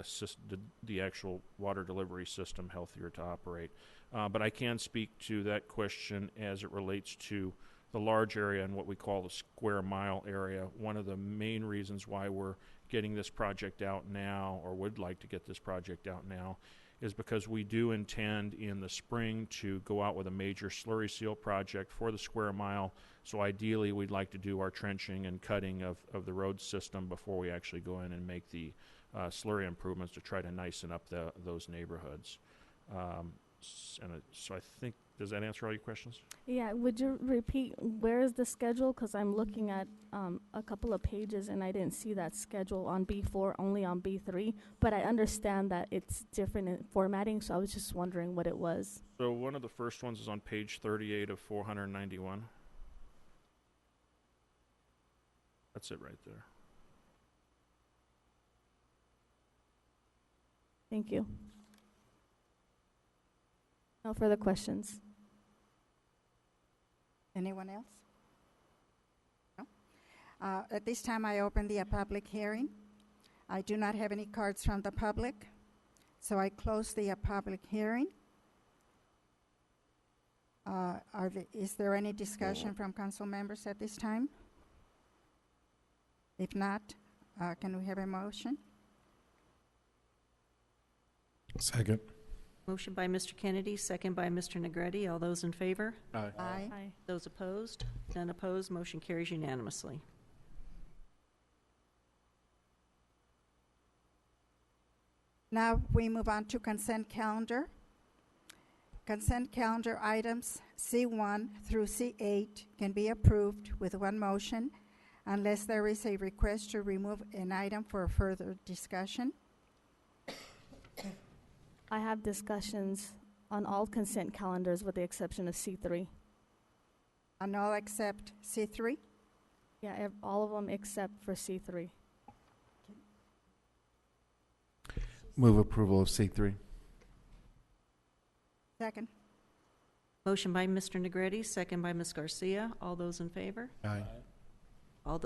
actual water delivery system healthier to operate. But I can speak to that question as it relates to the large area and what we call the square mile area. One of the main reasons why we're getting this project out now, or would like to get this project out now, is because we do intend in the spring to go out with a major slurry seal project for the square mile. So ideally, we'd like to do our trenching and cutting of the road system before we actually go in and make the slurry improvements to try to nicen up those neighborhoods. So I think, does that answer all your questions? Yeah, would you repeat, where is the schedule? Because I'm looking at a couple of pages and I didn't see that schedule on B4, only on B3. But I understand that it's different in formatting, so I was just wondering what it was. So one of the first ones is on page 38 of 491. That's it right there. Thank you. No further questions. Anyone else? No? At this time, I open the public hearing. I do not have any cards from the public, so I close the public hearing. Is there any discussion from council members at this time? If not, can we have a motion? Second. Motion by Mr. Kennedy, second by Mr. Negretti. All those in favor? Aye. Aye. Aye. Those opposed? None opposed. Motion carries unanimously. Now we move on to consent calendar. Consent calendar items C1 through C8 can be approved with one motion unless there is a request to remove an item for further discussion. I have discussions on all consent calendars with the exception of C3. On all except C3. Yeah, all of them except for C3. Move approval of C3. Second. Motion by Mr. Negretti, second by Ms. Garcia. All those in favor? Aye. All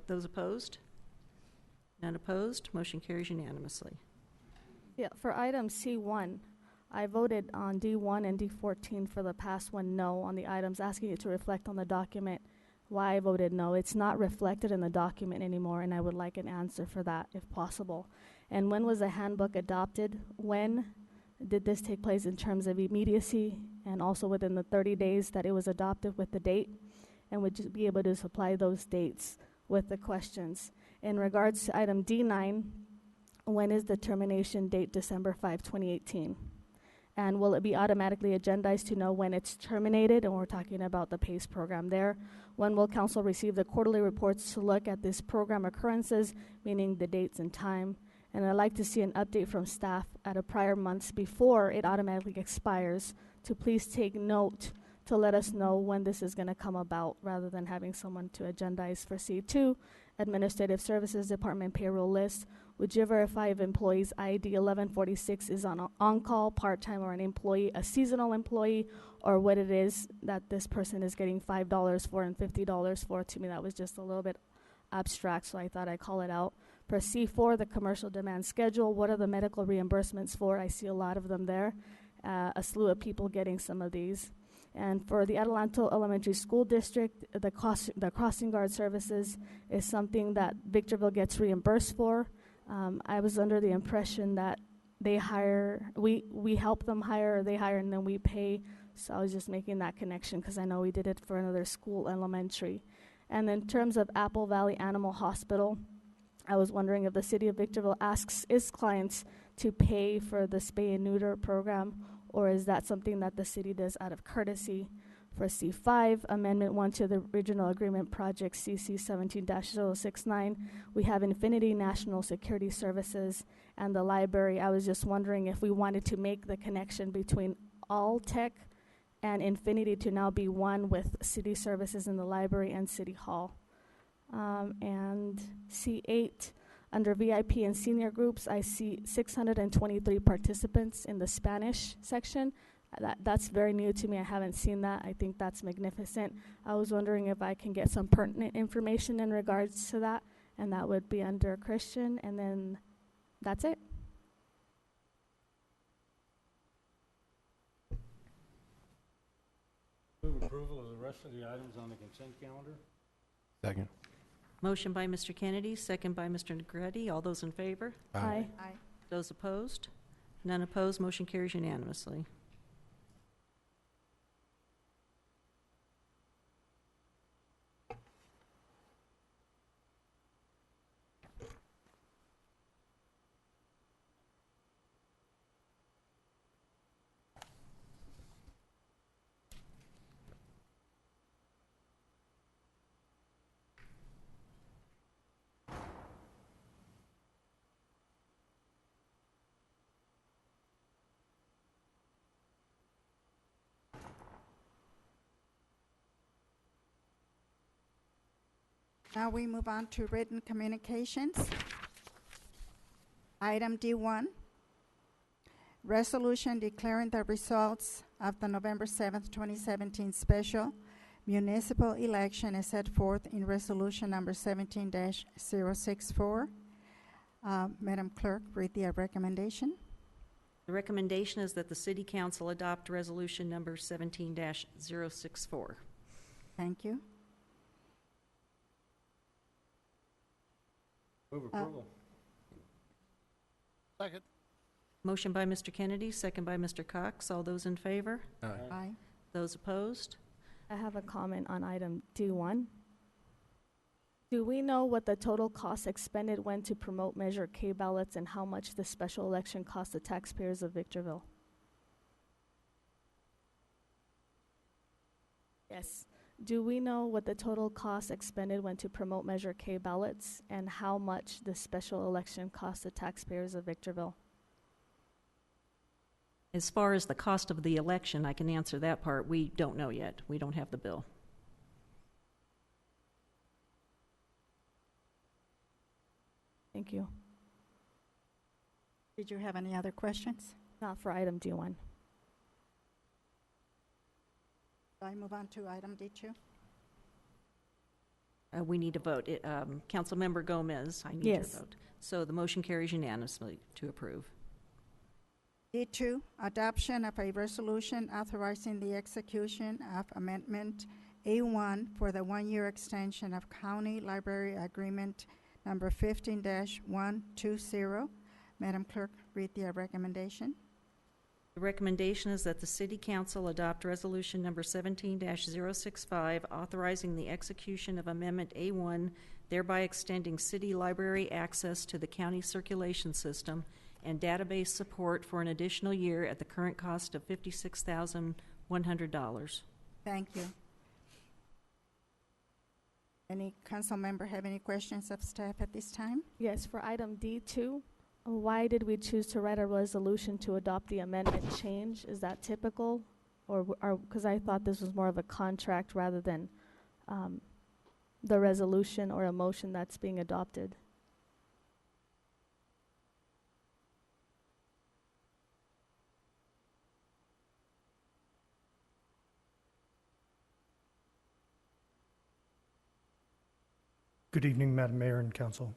those opposed? None opposed. Motion carries unanimously. Yeah, for item C1, I voted on D1 and D14 for the past one no on the items, asking you to reflect on the document why I voted no. It's not reflected in the document anymore, and I would like an answer for that if possible. And when was the handbook adopted? When did this take place in terms of immediacy and also within the 30 days that it was adopted with the date? And would you be able to supply those dates with the questions? In regards to item D9, when is the termination date? December 5, 2018. And will it be automatically agendized to know when it's terminated? And we're talking about the PACE program there. When will council receive the quarterly reports to look at this program occurrences, meaning the dates and time? And I'd like to see an update from staff at a prior months before it automatically expires to please take note to let us know when this is going to come about rather than having someone to agendize for C2, Administrative Services Department payroll list. Would you verify if employee's ID 1146 is on-call, part-time, or an employee, a seasonal employee, or what it is that this person is getting $5 for and $50 for? To me, that was just a little bit abstract, so I thought I'd call it out. For C4, the commercial demand schedule, what are the medical reimbursements for? I see a lot of them there, a slew of people getting some of these. And for the Adelanto Elementary School District, the crossing guard services is something that Victorville gets reimbursed for. I was under the impression that they hire, we help them hire, or they hire, and then we pay. So I was just making that connection because I know we did it for another school, elementary. And in terms of Apple Valley Animal Hospital, I was wondering if the city of Victorville asks its clients to pay for the spay and neuter program, or is that something that the city does out of courtesy? For C5, Amendment 1 to the Regional Agreement Project CC 17-069, we have Infinity National Security Services and the library. I was just wondering if we wanted to make the connection between All Tech and Infinity to now be one with city services in the library and City Hall. And C8, under VIP and senior groups, I see 623 participants in the Spanish section. That's very new to me. I haven't seen that. I think that's magnificent. I was wondering if I can get some pertinent information in regards to that, and that would be under Christian, and then that's it. Move approval of the rest of the items on the consent calendar. Second. Motion by Mr. Kennedy, second by Mr. Negretti. All those in favor? Aye. Aye. Those opposed? None opposed. Motion carries unanimously. Now we move on to written communications. Item D1, resolution declaring the results of the November 7th, 2017 special municipal election as set forth in resolution number 17-064. Madam Clerk, read the recommendation. The recommendation is that the City Council adopt resolution number 17-064. Thank you. Move approval. Second. Motion by Mr. Kennedy, second by Mr. Cox. All those in favor? Aye. Those opposed? I have a comment on item D1. Do we know what the total cost expended went to promote Measure K ballots and how much the special election cost the taxpayers of Victorville? Yes. Do we know what the total cost expended went to promote Measure K ballots and how much the special election cost the taxpayers of Victorville? As far as the cost of the election, I can answer that part. We don't know yet. We don't have the bill. Thank you. Did you have any other questions? Not for item D1. Do I move on to item D2? We need to vote. Councilmember Gomez, I need your Yes. vote. So the motion carries unanimously to approve. D2, adoption of a resolution authorizing the execution of Amendment A1 for the one-year extension of County Library Agreement number 15-120. Madam Clerk, read the recommendation. The recommendation is that the City Council adopt resolution number 17-065, authorizing the execution of Amendment A1, thereby extending city library access to the county circulation system and database support for an additional year at the current cost of $56,100. Thank you. Any council member have any questions of staff at this time? Yes, for item D2, why did we choose to write a resolution to adopt the amendment change? Is that typical? Or because I thought this was more of a contract rather than the resolution or a motion that's being adopted. Good evening, Madam Mayor and Council.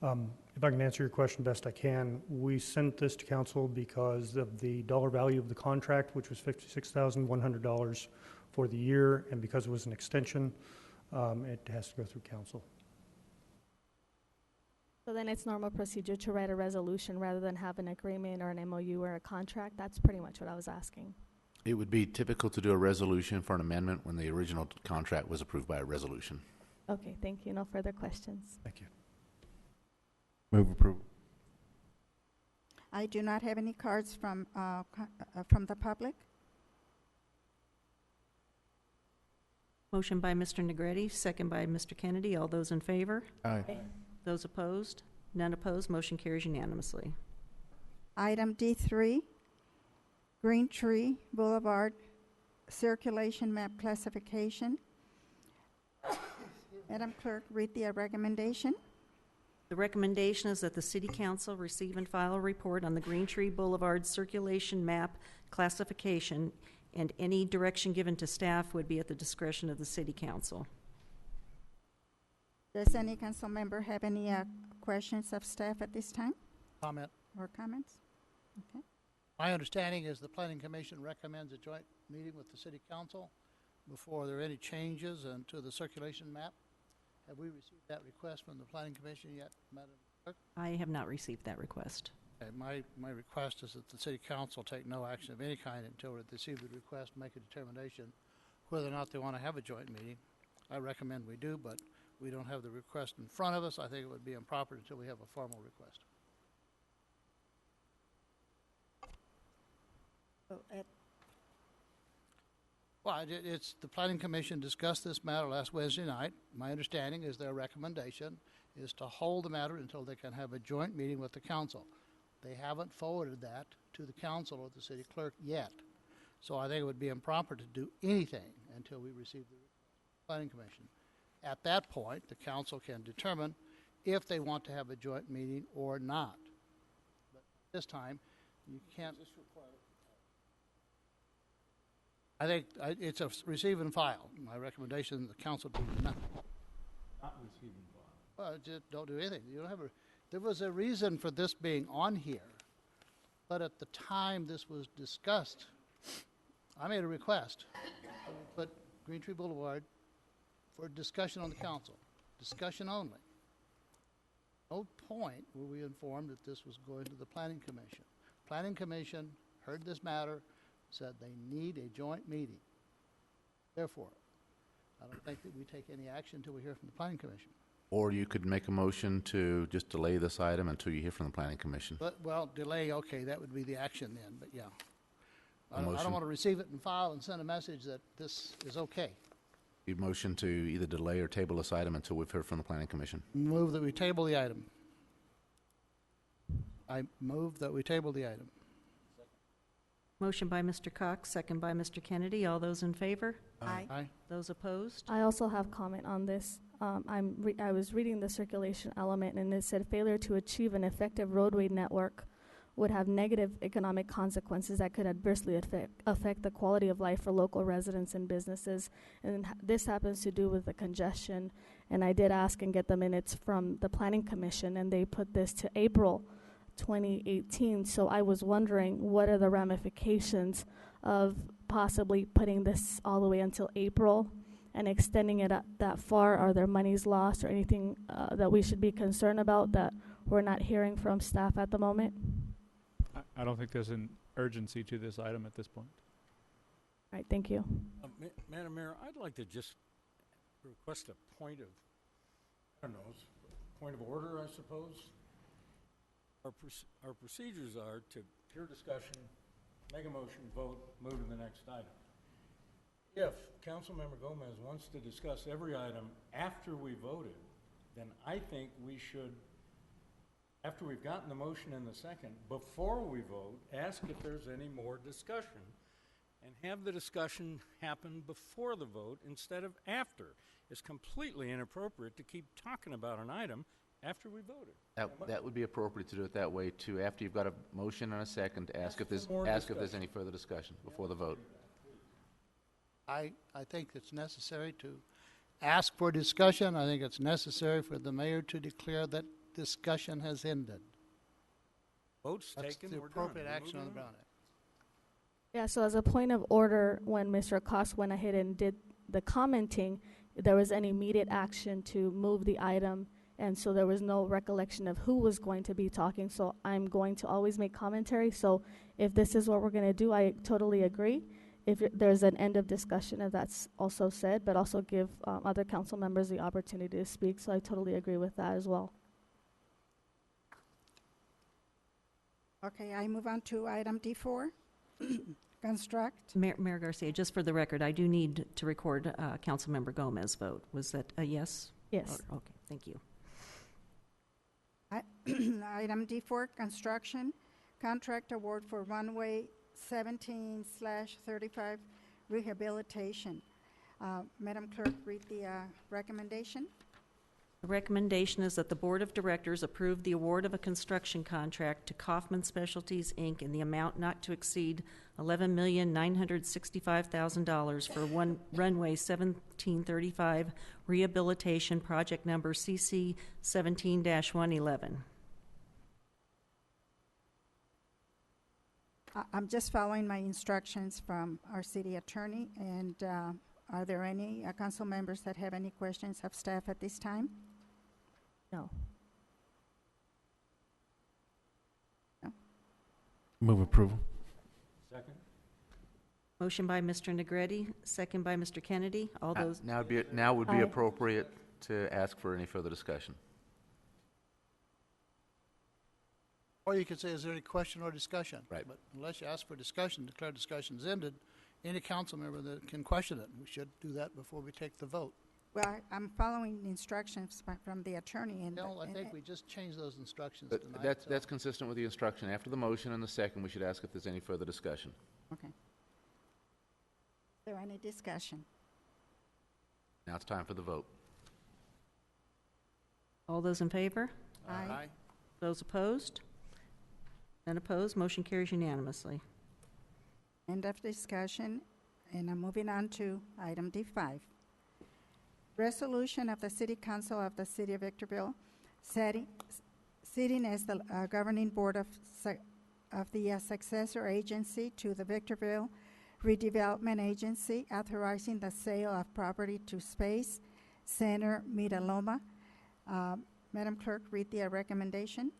If I can answer your question best I can, we sent this to Council because of the dollar value of the contract, which was $56,100 for the year, and because it was an extension, it has to go through council. So then it's normal procedure to write a resolution rather than have an agreement or an MOU or a contract? That's pretty much what I was asking. It would be typical to do a resolution for an amendment when the original contract was approved by a resolution. Okay, thank you. No further questions. Thank you. Move approval. I do not have any cards from the public. Motion by Mr. Negretti, second by Mr. Kennedy. All those in favor? Aye. Those opposed? None opposed. Motion carries unanimously. Item D3, Green Tree Boulevard Circulation Map Classification. Madam Clerk, read the recommendation. The recommendation is that the City Council receive and file a report on the Green Tree Boulevard circulation map classification, and any direction given to staff would be at the discretion of the City Council. Does any council member have any questions of staff at this time Comment. or comments? Okay. My understanding is the Planning Commission recommends a joint meeting with the City Council before there are any changes to the circulation map. Have we received that request from the Planning Commission yet, Madam Clerk? I have not received that request. Okay, my request is that the City Council take no action of any kind until they receive the request, make a determination whether or not they want to have a joint meeting. I recommend we do, but we don't have the request in front of us. I think it would be improper until we have a formal request. Well, it's the Planning Commission discussed this matter last Wednesday night. My understanding is their recommendation is to hold the matter until they can have a joint meeting with the council. They haven't forwarded that to the council or the city clerk yet. So I think it would be improper to do anything until we receive the Planning Commission. At that point, the council can determine if they want to have a joint meeting or not. But this time, you can't. I think it's a receive and file. My recommendation, the council do nothing. Not receive and file. Well, just don't do anything. You don't have there was a reason for this being on here, but at the time this was discussed, I made a request to put Green Tree Boulevard for discussion on the council. Discussion only. No point were we informed that this was going to the Planning Commission. Planning Commission heard this matter, said they need a joint meeting. Therefore, I don't think that we take any action until we hear from the Planning Commission. Or you could make a motion to just delay this item until you hear from the Planning Commission. But, well, delay, okay, that would be the action then, but yeah. I motion. don't want to receive it and file and send a message that this is okay. You motion to either delay or table this item until we've heard from the Planning Commission. Move that we table the item. I move that we table the item. Motion by Mr. Cox, second by Mr. Kennedy. All those in favor? Aye. Aye. Those opposed? I also have comment on this. I was reading the circulation element, and it said failure to achieve an effective roadway network would have negative economic consequences that could adversely affect the quality of life for local residents and businesses. And this happens to do with the congestion. And I did ask and get the minutes from the Planning Commission, and they put this to April 2018. So I was wondering, what are the ramifications of possibly putting this all the way until April and extending it up that far? Are there monies lost or anything that we should be concerned about that we're not hearing from staff at the moment? I don't think there's an urgency to this item at this point. All right, thank you. Madam Mayor, I'd like to just request a point of, point of order, I suppose. Our procedures are to hear discussion, make a motion, vote, move to the next item. If Councilmember Gomez wants to discuss every item after we voted, then I think we should, after we've gotten the motion in the second, before we vote, ask if there's any more discussion and have the discussion happen before the vote instead of after. It's completely inappropriate to keep talking about an item after we voted. That would be appropriate to do it that way too. After you've got a motion and a second, to ask if there's any further discussion before the vote. I think it's necessary to ask for discussion. I think it's necessary for the mayor to declare that discussion has ended. Votes That's taken, the we're done. appropriate We're action on the moving Brown Act. Yeah, so as a point of order, when Mr. Cost went ahead and did the commenting, there was an immediate action to move the item, and so there was no recollection of who was going to be talking, so I'm going to always make commentary. So if this is what we're going to do, I totally agree. If there's an end of discussion, if that's also said, but also give other council members the opportunity to speak, so I totally agree with that as well. Okay, I move on to item D4. Construct. Mayor Garcia, just for the record, I do need to record Councilmember Gomez vote. Was that a yes? Yes. Or- okay, thank you. Item D4, construction, contract award for runway 17/35 rehabilitation. Madam Clerk, read the recommendation. The recommendation is that the Board of Directors approve the award of a construction contract to Kaufman Specialties, Inc. in the amount not to exceed $11,965,000 for one runway 1735 rehabilitation project number CC 17-111. I'm just following my instructions from our city attorney, and are there any council members that have any questions of staff at this time? No. Move approval. Second? Motion by Mr. Negretti, second by Mr. Kennedy. All those. Now would be Aye. appropriate to ask for any further discussion. Or you could say, is there any question or discussion? Right. But unless you ask for discussion, declare discussion's ended, any council member that can question it, we should do that before we take the vote. Well, I'm following the instructions from the attorney, and No, I and- think we just changed those instructions But tonight. that's so- consistent with the instruction. After the motion and the second, we should ask if there's any further discussion. Okay. Is there any discussion? Now it's time for the vote. All those in favor? Aye. Those opposed? None opposed. Motion carries unanimously. End of discussion, and I'm moving on to item D5. Resolution of the City Council of the City of Victorville sitting as the governing board of the successor agency to the Victorville Redevelopment Agency, authorizing the sale of property to Space Center Miraloma. Madam Clerk, read the recommendation.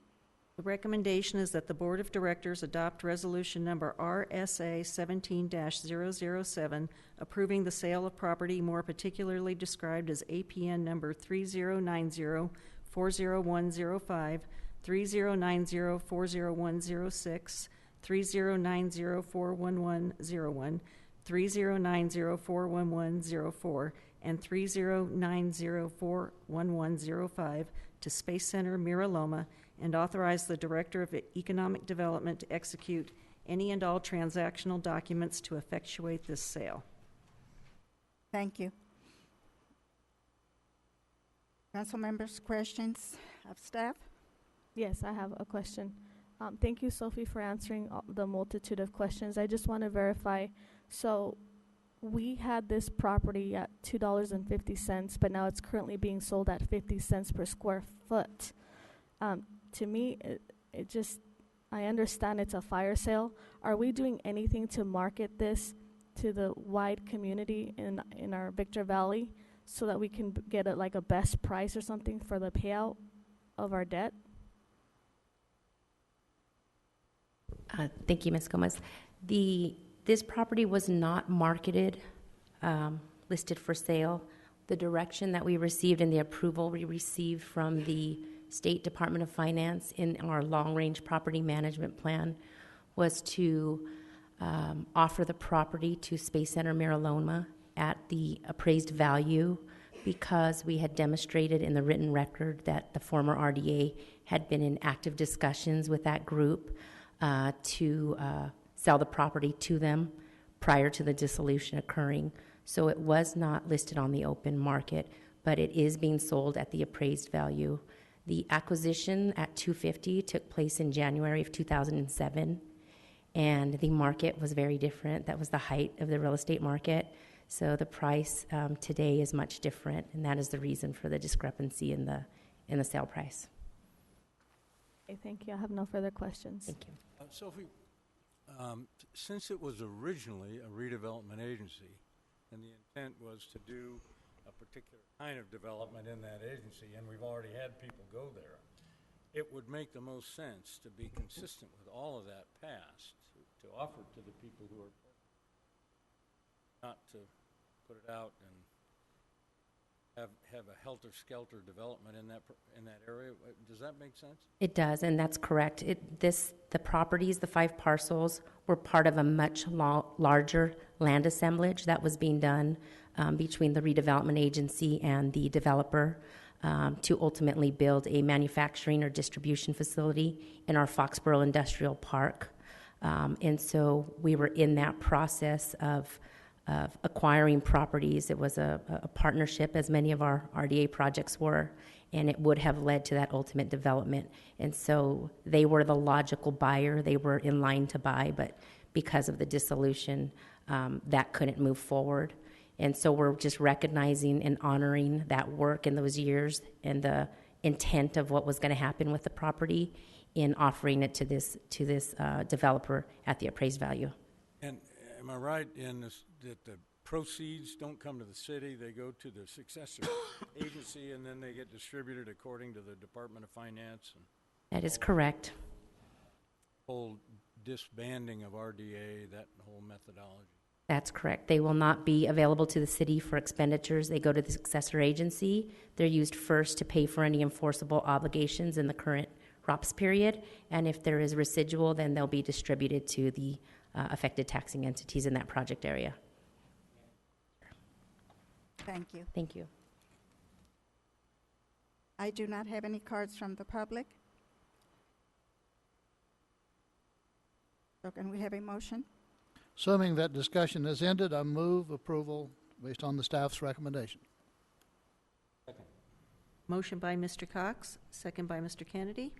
The recommendation is that the Board of Directors adopt resolution number RSA 17-007, approving the sale of property more particularly described as APN number 3090-40105, 3090-40106, 3090-41101, 3090-41104, and 3090-41105 to Space Center Miraloma, and authorize the Director of Economic Development to execute any and all transactional documents to effectuate this sale. Thank you. Council members, questions of staff? Yes, I have a question. Thank you, Sophie, for answering the multitude of questions. I just want to verify. So we had this property at $2.50, but now it's currently being sold at 50 cents per square foot. To me, I understand it's a fire sale. Are we doing anything to market this to the wide community in our Victor Valley so that we can get like a best price or something for the payout of our debt? Thank you, Ms. Gomez. This property was not marketed, listed for sale. The direction that we received and the approval we received from the State Department of Finance in our long-range property management plan was to offer the property to Space Center Miraloma at the appraised value, because we had demonstrated in the written record that the former RDA had been in active discussions with that group to sell the property to them prior to the dissolution occurring. So it was not listed on the open market, but it is being sold at the appraised value. The acquisition at $250 took place in January of 2007, and the market was very different. That was the height of the real estate market. So the price today is much different, and that is the reason for the discrepancy in the sale price. Okay, thank you. I have no further questions. Thank you. Sophie, Since it was originally a redevelopment agency, and the intent was to do a particular kind of development in that agency, and we've already had people go there, it would make the most sense to be consistent with all of that past, to offer it to the people who are, not to put it out and have a helter-skelter development in that area. Does that make sense? It does, and that's correct. The properties, the 5 parcels, were part of a much larger land assemblage that was being done between the redevelopment agency and the developer to ultimately build a manufacturing or distribution facility in our Foxborough Industrial Park. And so we were in that process of acquiring properties. It was a partnership, as many of our RDA projects were, and it would have led to that ultimate development. And so they were the logical buyer. They were in line to buy, but because of the dissolution, that couldn't move forward. And so we're just recognizing and honoring that work in those years and the intent of what was going to happen with the property in offering it to this developer at the appraised value. And am I right in this, that the proceeds don't come to the city, they go to the successor agency, and then they get distributed according to the Department of Finance? And That is correct. whole disbanding of RDA, that whole methodology. That's correct. They will not be available to the city for expenditures. They go to the successor agency. They're used first to pay for any enforceable obligations in the current ROPS period, and if there is residual, then they'll be distributed to the affected taxing entities in that project area. Thank you. Thank you. I do not have any cards from the public. So can we have a motion? Assuming that discussion has ended, I move approval based on the staff's recommendation. Motion by Mr. Cox, second by Mr. Kennedy.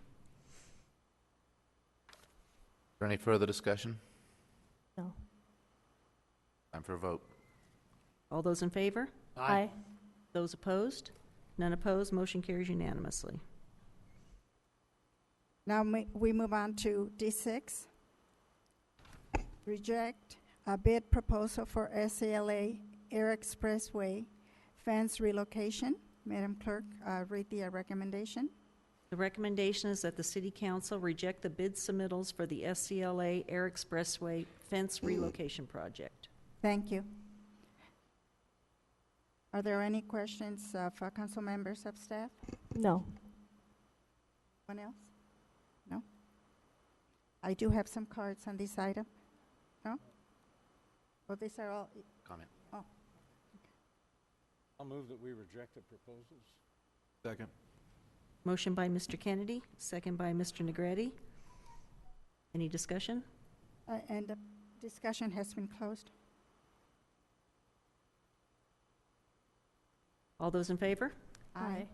Is there any further discussion? No. Time for a vote. All those in favor? Aye. Those opposed? None opposed. Motion carries unanimously. Now we move on to D6. Reject a bid proposal for SCLA Air Expressway fence relocation. Madam Clerk, read the recommendation. The recommendation is that the City Council reject the bid submittals for the SCLA Air Expressway fence relocation project. Thank you. Are there any questions for council members of staff? No. Anyone else? No? I do have some cards on this item. No? Well, these are all. Comment. Oh. I'll move that we reject the proposals. Second. Motion by Mr. Kennedy, second by Mr. Negretti. Any discussion? And the discussion has been closed. All those in favor? Aye.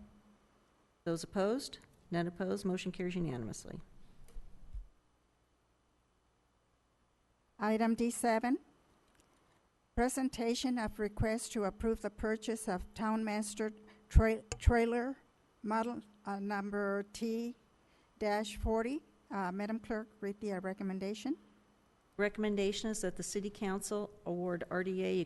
Those opposed? None opposed. Motion carries unanimously. Item D7, presentation of request to approve the purchase of Townmaster trailer model number T-40. Madam Clerk, read the recommendation. Recommendation is that the City Council award RDO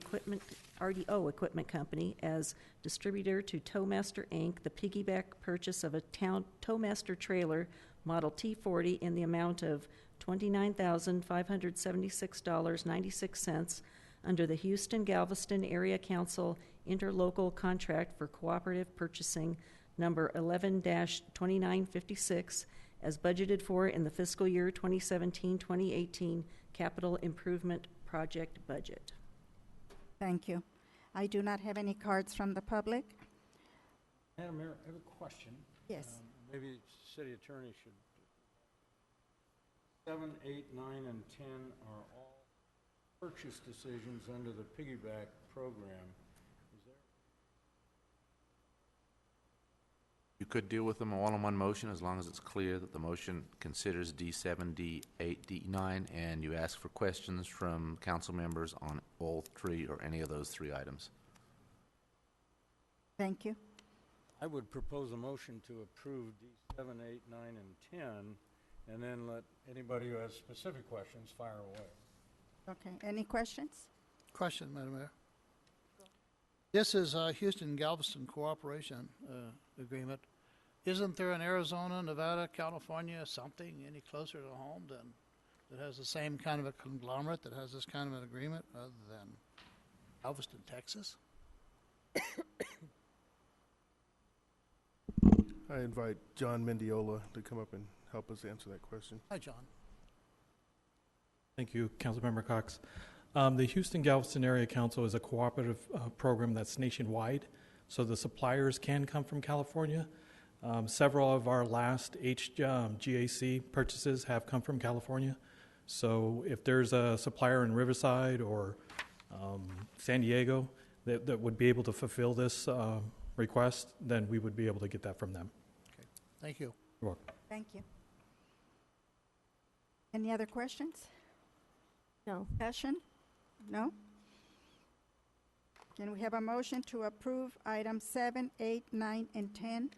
Equipment Company as distributor to Towmaster Inc. the piggyback purchase of a Towmaster trailer model T40 in the amount of $29,576.96 under the Houston-Galveston Area Council Interlocal Contract for Cooperative Purchasing number 11-2956 as budgeted for in the fiscal year 2017-2018 Capital Improvement Project budget. Thank you. I do not have any cards from the public. Madam Mayor, I have a question. Yes. Maybe City Attorney should. 7, 8, 9, and 10 are all purchase decisions under the piggyback program. Is there? You could deal with them all in one motion as long as it's clear that the motion considers D7, D8, D9, and you ask for questions from council members on all three or any of those three items. Thank you. I would propose a motion to approve D7, 8, 9, and 10, and then let anybody who has specific questions fire away. Okay, any questions? Question, Madam Mayor. This is Houston-Galveston Cooperation Agreement. Isn't there in Arizona, Nevada, California, something any closer to home that has the same kind of a conglomerate that has this kind of an agreement other than Galveston, Texas? I invite John Mendiola to come up and help us answer that question. Hi, John. Thank you, Councilmember Cox. The Houston-Galveston Area Council is a cooperative program that's nationwide, so the suppliers can come from California. Several of our last HGAC purchases have come from California. So if there's a supplier in Riverside or San Diego that would be able to fulfill this request, then we would be able to get that from them. Okay. Thank you. You're welcome. Thank you. Any other questions? No. Discussion? No? Can we have a motion to approve items 7, 8, 9, and 10?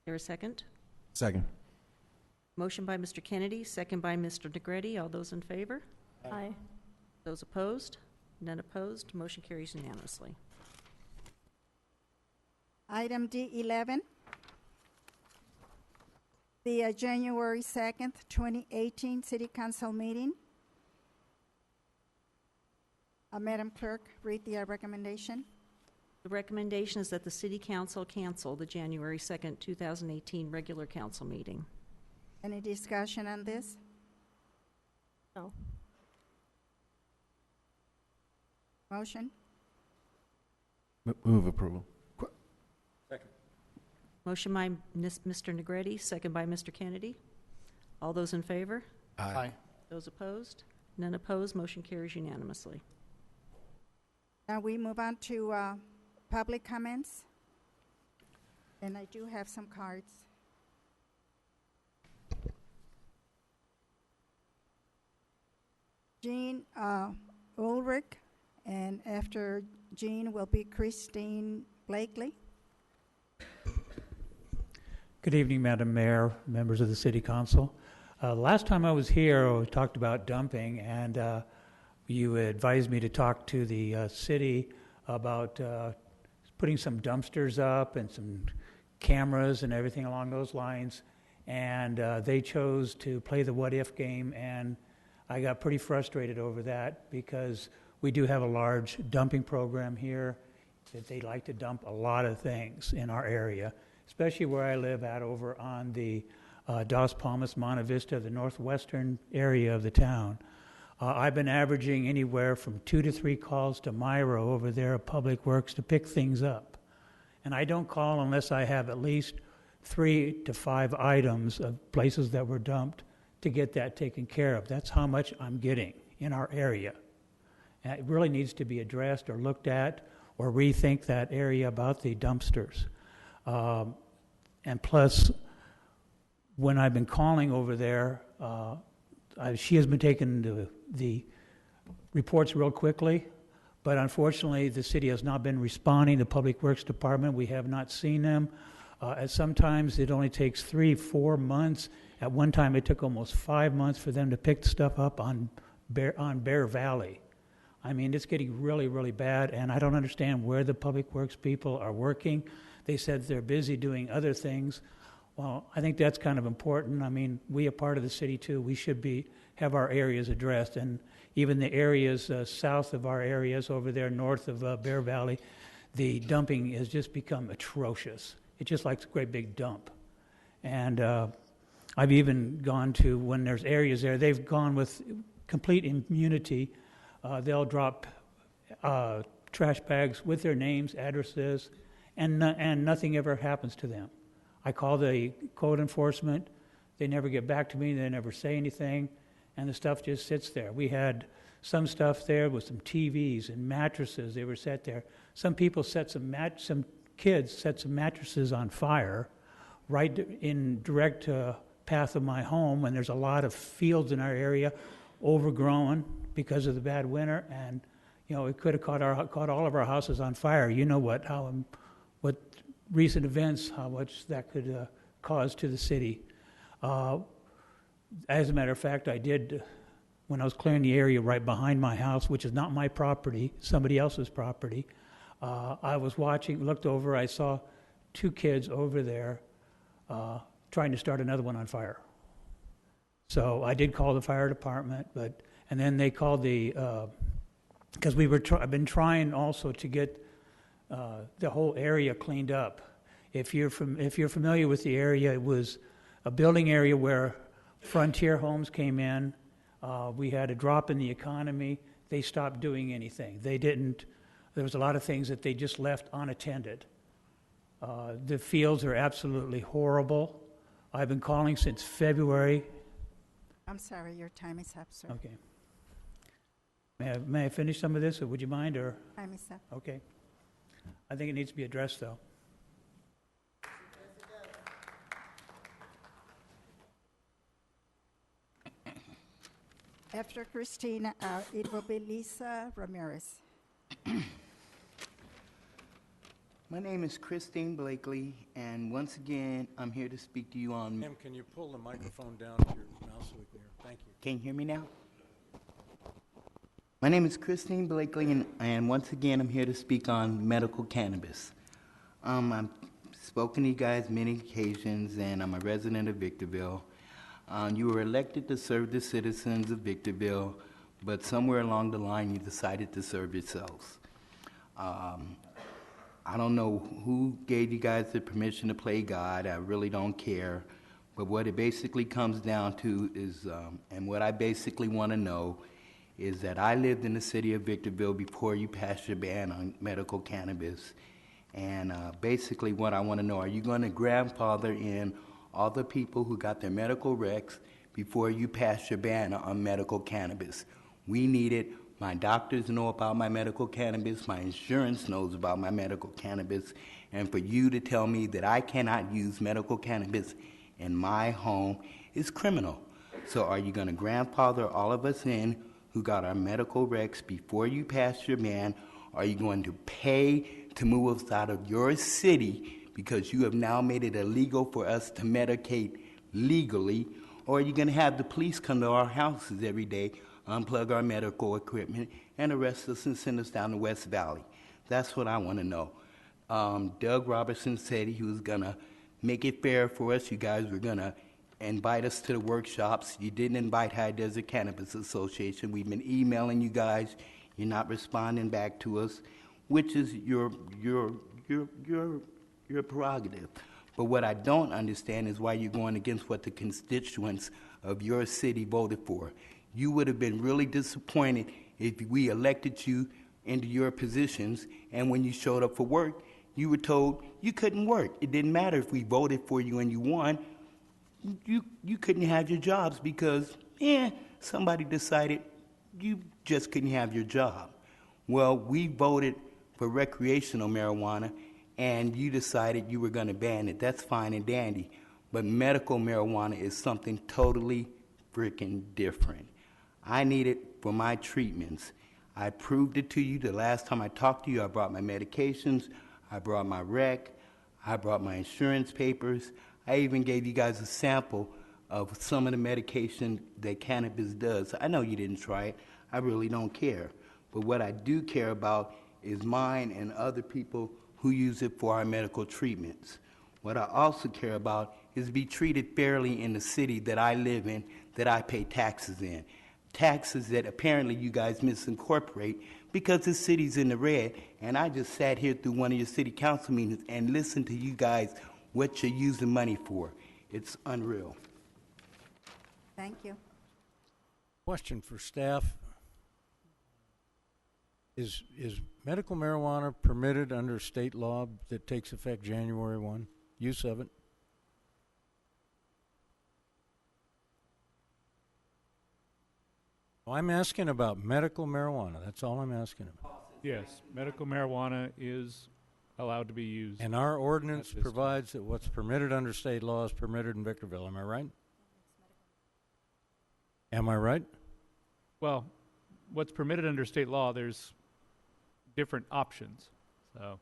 There a second? Second. Motion by Mr. Kennedy, second by Mr. Negretti. All those in favor? Aye. Those opposed? None opposed. Motion carries unanimously. Item D11, the January 2nd, 2018 City Council meeting. Madam Clerk, read the recommendation. The recommendation is that the City Council cancel the January 2nd, 2018 regular council meeting. Any discussion on this? No. Motion? Move approval. Motion by Mr. Negretti, second by Mr. Kennedy. All those in favor? Aye. Those opposed? None opposed. Motion carries unanimously. Now we move on to public comments. And I do have some cards. Jean Ulrich, and after Jean will be Christine Blakely. Good evening, Madam Mayor, members of the City Council. Last time I was here, we talked about dumping, and you advised me to talk to the city about putting some dumpsters up and some cameras and everything along those lines. And they chose to play the what-if game, and I got pretty frustrated over that because we do have a large dumping program here that they like to dump a lot of things in our area, especially where I live at over on the Dos Palmas, Monte Vista, the northwestern area of the town. I've been averaging anywhere from 2 to 3 calls to Myra over there at Public Works to pick things up. And I don't call unless I have at least 3 to 5 items of places that were dumped to get that taken care of. That's how much I'm getting in our area. And it really needs to be addressed or looked at or rethink that area about the dumpsters. And plus, when I've been calling over there, she has been taking the reports real quickly, but unfortunately the city has not been responding. The Public Works Department, we have not seen them. And sometimes it only takes 3-4 months. At one time it took almost 5 months for them to pick stuff up on Bear Valley. I mean, it's getting really, really bad, and I don't understand where the Public Works people are working. They said they're busy doing other things. Well, I think that's kind of important. I mean, we are part of the city too. We should have our areas addressed, and even the areas south of our areas over there north of Bear Valley, the dumping has just become atrocious. It's just like a great big dump. And I've even gone to, when there's areas there, they've gone with complete immunity. They'll drop trash bags with their names, addresses, and nothing ever happens to them. I call the code enforcement. They never get back to me. They never say anything, and the stuff just sits there. We had some stuff there with some TVs and mattresses. They were set there. Some people some kids set some mattresses on fire right in direct path of my home, and there's a lot of fields in our area overgrown because of the bad winter, and it could have caught all of our houses on fire. You know what recent events, how much that could cause to the city. As a matter of fact, I did, when I was clearing the area right behind my house, which is not my property, somebody else's property, I was watching, looked over, I saw 2 kids over there trying to start another one on fire. So I did call the fire department, and then they called because I've been trying also to get the whole area cleaned up. If you're familiar with the area, it was a building area where Frontier Homes came in. We had a drop in the economy. They stopped doing anything. There was a lot of things that they just left unattended. The fields are absolutely horrible. I've been calling since February. I'm sorry, your time is up, sir. Okay. May I finish some of this, or would you mind? Or Time is up. okay. I think it needs to be addressed, though. After Christine, it will be Lisa Ramirez. My name is Christine Blakely, and once again, I'm here to speak to you on... Ma'am, can you pull the microphone down to your mouth so we can hear? Thank you. Can you hear me now? My name is Christine Blakely, and once again, I'm here to speak on medical cannabis. I've spoken to you guys many occasions, and I'm a resident of Victorville. You were elected to serve the citizens of Victorville, but somewhere along the line, you decided to serve yourselves. I don't know who gave you guys the permission to play God. I really don't care. But what it basically comes down to is, and what I basically want to know, is that I lived in the city of Victorville before you passed your ban on medical cannabis. And basically what I want to know, are you going to grandfather in all the people who got their medical recs before you passed your ban on medical cannabis? We need it. My doctors know about my medical cannabis. My insurance knows about my medical cannabis. And for you to tell me that I cannot use medical cannabis in my home is criminal. So are you going to grandfather all of us in who got our medical recs before you passed your ban? Are you going to pay to move us out of your city because you have now made it illegal for us to medicate legally? Or are you going to have the police come to our houses every day, unplug our medical equipment, and arrest us and send us down to West Valley? That's what I want to know. Doug Robertson said he was going to make it fair for us. You guys were going to invite us to the workshops. You didn't invite High Desert Cannabis Association. We've been emailing you guys. You're not responding back to us, which is your prerogative. But what I don't understand is why you're going against what the constituents of your city voted for. You would have been really disappointed if we elected you into your positions, and when you showed up for work, you were told you couldn't work. It didn't matter if we voted for you and you won. You couldn't have your jobs because, somebody decided you just couldn't have your job. Well, we voted for recreational marijuana, and you decided you were going to ban it. That's fine and dandy. But medical marijuana is something totally freaking different. I need it for my treatments. I proved it to you the last time I talked to you. I brought my medications. I brought my rec. I brought my insurance papers. I even gave you guys a sample of some of the medication that cannabis does. I know you didn't try it. I really don't care. But what I do care about is mine and other people who use it for our medical treatments. What I also care about is be treated fairly in the city that I live in, that I pay taxes in. Taxes that apparently you guys misincorporate because the city's in the red. And I just sat here through one of your city council meetings and listened to you guys what you're using money for. It's unreal. Thank you. Question for staff. Is medical marijuana permitted under state law that takes effect January 1? Use of it? I'm asking about medical marijuana. That's all I'm asking about. Yes, medical marijuana is allowed to be used. And our ordinance provides that what's permitted under state law is permitted in Victorville. Am I right? Am I right? Well, what's permitted under state law, there's different options. So,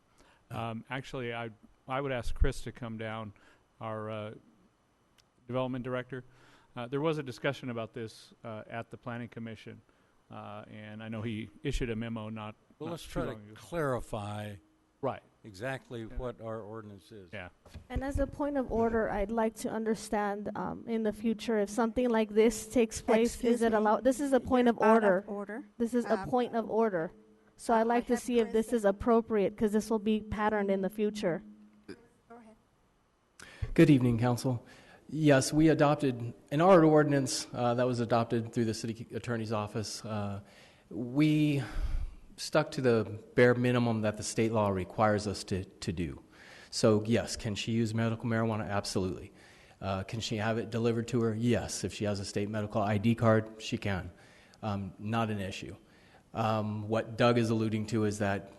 actually, I would ask Chris to come down, our development director. There was a discussion about this at the Planning Commission, and I know he issued a memo not Well, not let's too try to long ago. clarify Right. exactly what our ordinance is. Yeah. And as a point of order, I'd like to understand in the future if something like this takes place, Excuse is it me. allowed? This is a point of Out order. order. This is a point of order. So I'd like to have see if this is appropriate because this will be patterned in the future. Go ahead. Good evening, Council. Yes, we adopted an art ordinance that was adopted through the City Attorney's Office. We stuck to the bare minimum that the state law requires us to do. So, yes, can she use medical marijuana? Absolutely. Can she have it delivered to her? Yes. If she has a state medical ID card, she can. Not an issue. What Doug is alluding to is that,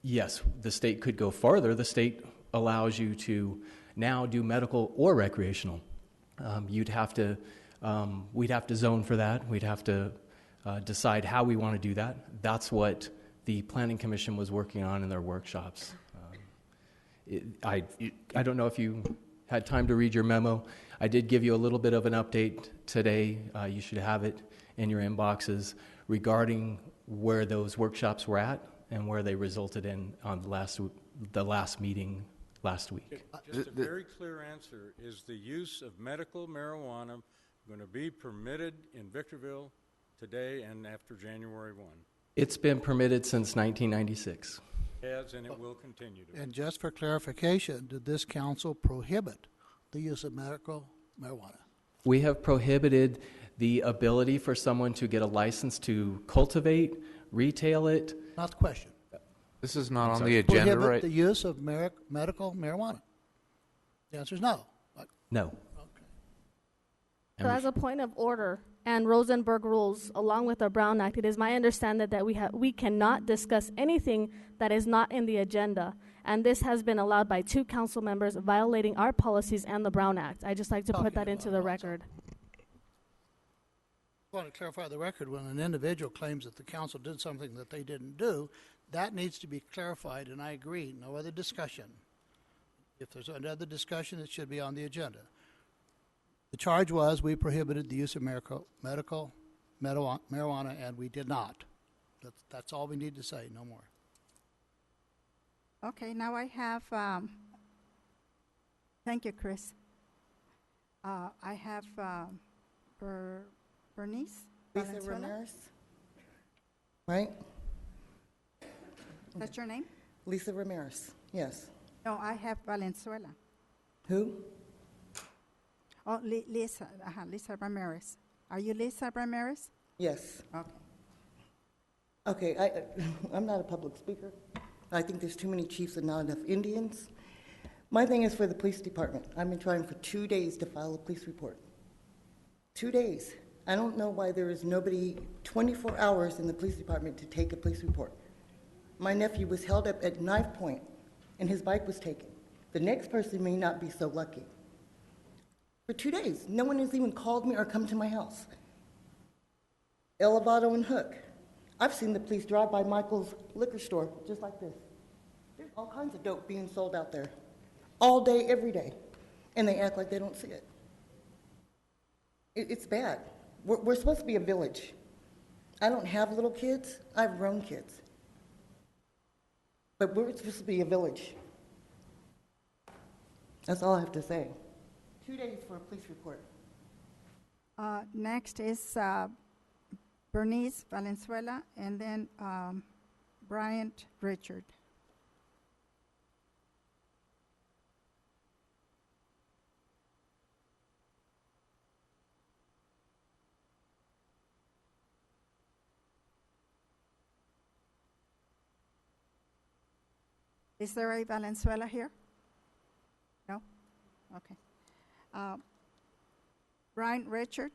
yes, the state could go farther. The state allows you to now do medical or recreational. We'd have to zone for that. We'd have to decide how we want to do that. That's what the Planning Commission was working on in their workshops. I don't know if you had time to read your memo. I did give you a little bit of an update today. You should have it in your inboxes regarding where those workshops were at and where they resulted in on the last meeting last week. Just a very clear answer. Is the use of medical marijuana going to be permitted in Victorville today and after January 1? It's been permitted since 1996. Has, and it will continue to be. And just for clarification, did this council prohibit the use of medical marijuana? We have prohibited the ability for someone to get a license to cultivate, retail it. Not the question. This is not on the agenda, Prohibit right? the use of medical marijuana. The answer is no. No. So as a point of order and Rosenberg rules, along with the Brown Act, it is my understanding that we cannot discuss anything that is not in the agenda. And this has been allowed by 2 council members violating our policies and the Brown Act. I just like to put that into the record. I want to clarify the record. When an individual claims that the council did something that they didn't do, that needs to be clarified, and I agree. No other discussion. If there's another discussion, it should be on the agenda. The charge was we prohibited the use of medical marijuana, and we did not. That's all we need to say, no more. Okay, now I have, thank you, Chris. I have Bernice Lisa Valenzuela. Ramirez, right? That's your name? Lisa Ramirez, yes. No, I have Valenzuela. Who? Oh, Lisa, Lisa Ramirez. Are you Lisa Ramirez? Yes. Okay. Okay, I'm not a public speaker. I think there's too many chiefs and not enough Indians. My thing is for the police department. I've been trying for 2 days to file a police report. 2 days. I don't know why there is nobody 24 hours in the police department to take a police report. My nephew was held up at knife point, and his bike was taken. The next person may not be so lucky. For 2 days, no one has even called me or come to my house. Elevado and Hook. I've seen the police drive by Michael's liquor store just like this. There's all kinds of dope being sold out there, all day, every day, and they act like they don't see it. It's bad. We're supposed to be a village. I don't have little kids. I have grown kids. But we're supposed to be a village. That's all I have to say. 2 days for a police report. Next is Bernice Valenzuela, and then Bryant Richard. Is there a Valenzuela here? No? Okay. Bryant Richard?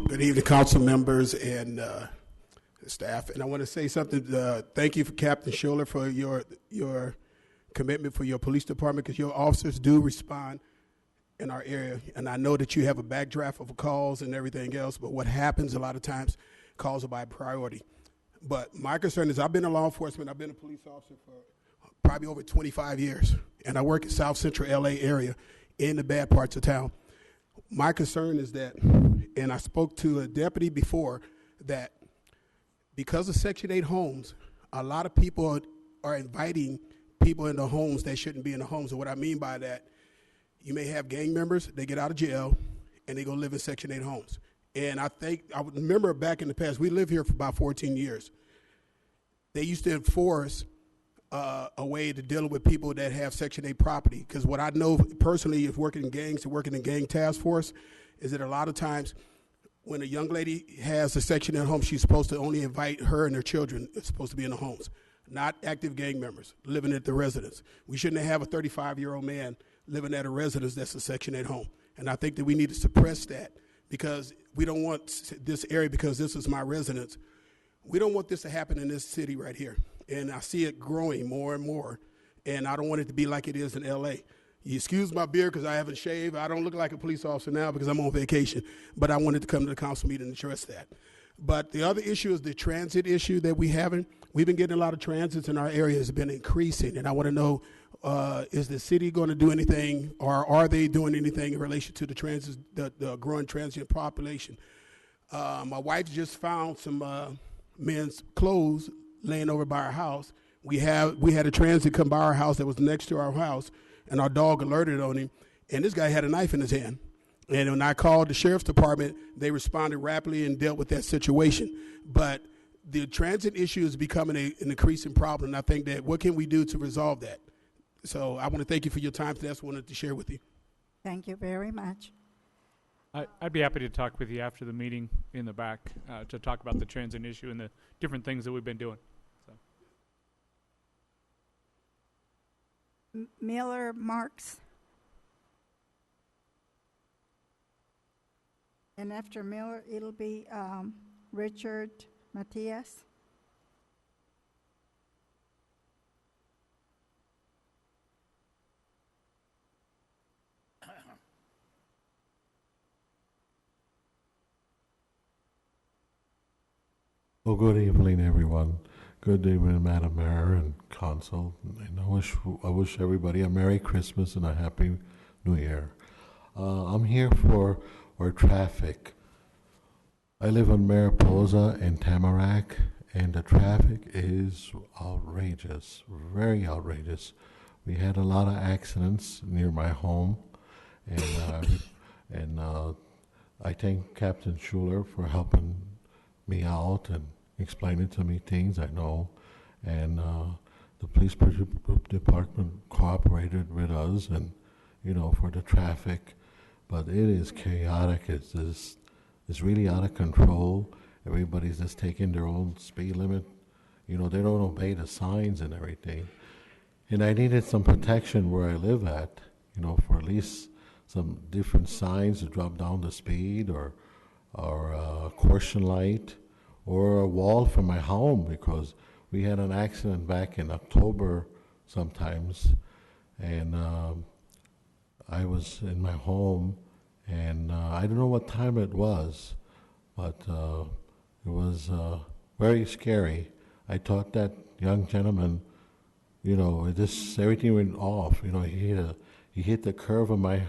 Good evening, council members and staff. And I want to say something. Thank you for Captain Scholler for your commitment for your police department, because your officers do respond in our area. And I know that you have a backdraft of calls and everything else, but what happens a lot of times, calls are by priority. But my concern is I've been in law enforcement. I've been a police officer for probably over 25 years, and I work in South Central LA area in the bad parts of town. My concern is that, and I spoke to a deputy before, that because of Section 8 homes, a lot of people are inviting people into homes that shouldn't be in the homes. And what I mean by that, you may have gang members, they get out of jail, and they go live in Section 8 homes. And I remember back in the past, we lived here for about 14 years. They used to enforce a way to deal with people that have Section 8 property. Because what I know personally is working in gangs and working in gang task force is that a lot of times when a young lady has a Section 8 home, she's supposed to only invite her and her children. It's supposed to be in the homes, not active gang members living at the residence. We shouldn't have a 35-year-old man living at a residence that's a Section 8 home. And I think that we need to suppress that because we don't want this area, because this is my residence, we don't want this to happen in this city right here. And I see it growing more and more, and I don't want it to be like it is in L.A. You excuse my beard because I haven't shaved. I don't look like a police officer now because I'm on vacation, but I wanted to come to the council meeting and address that. But the other issue is the transit issue that we've been getting a lot of transits in our area. Has been increasing, and I want to know, is the city going to do anything, or are they doing anything in relation to the transit, the growing transient population? My wife just found some men's clothes laying over by our house. We had a transit come by our house that was next to our house, and our dog alerted on him, and this guy had a knife in his hand. And when I called the sheriff's department, they responded rapidly and dealt with that situation. But the transit issue is becoming an increasing problem, and I think that what can we do to resolve that? So I want to thank you for your time. That's what I wanted to share with you. Thank you very much. I'd be happy to talk with you after the meeting in the back to talk about the transit issue and the different things that we've been doing. So. Miller Marks. And after Miller, it'll be Richard Matias. Well, good evening, everyone. Good evening, Madam Mayor and Council. And I wish everybody a Merry Christmas and a Happy New Year. I'm here for our traffic. I live on Mariposa and Tamarack, and the traffic is outrageous, very outrageous. We had a lot of accidents near my home, and I thank Captain Schuler for helping me out and explaining to me things I know, and the police department cooperated with us, and for the traffic, but it is chaotic. It's really out of control. Everybody's just taking their own speed limit. They don't obey the signs and everything. And I needed some protection where I live at, for at least some different signs to drop down the speed, or a caution light, or a wall for my home, because we had an accident back in October sometimes, and I was in my home, and I don't know what time it was, but it was very scary. I thought that young gentleman, everything went off. He hit the curve of my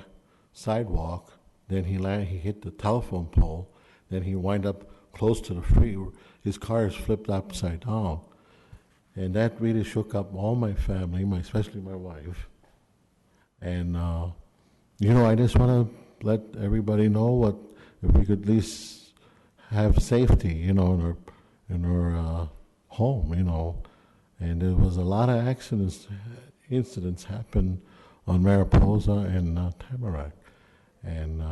sidewalk, then he hit the telephone pole, then he wound up close to the freeway. His car is flipped upside down, and that really shook up all my family, especially my wife. And I just want to let everybody know if we could at least have safety, in our home, And there was a lot of incidents happened on Mariposa and Tamarack, and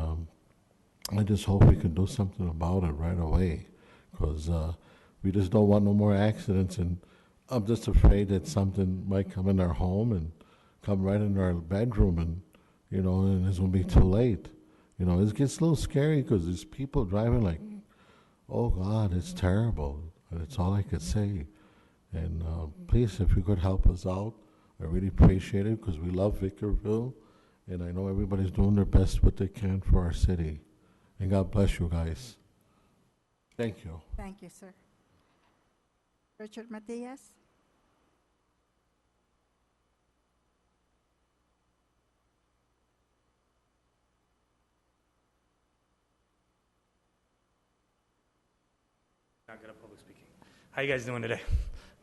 I just hope we can do something about it right away, because we just don't want no more accidents, and I'm just afraid that something might come in our home and come right in our bedroom, and and it's going to be too late. It gets a little scary because there's people driving like, oh God, it's terrible. That's all I could say. And please, if you could help us out, I really appreciate it, because we love Victorville, and I know everybody's doing their best what they can for our city. And God bless you guys. Thank you. Thank you, sir. Richard Matias. Not good at public speaking. How you guys doing today?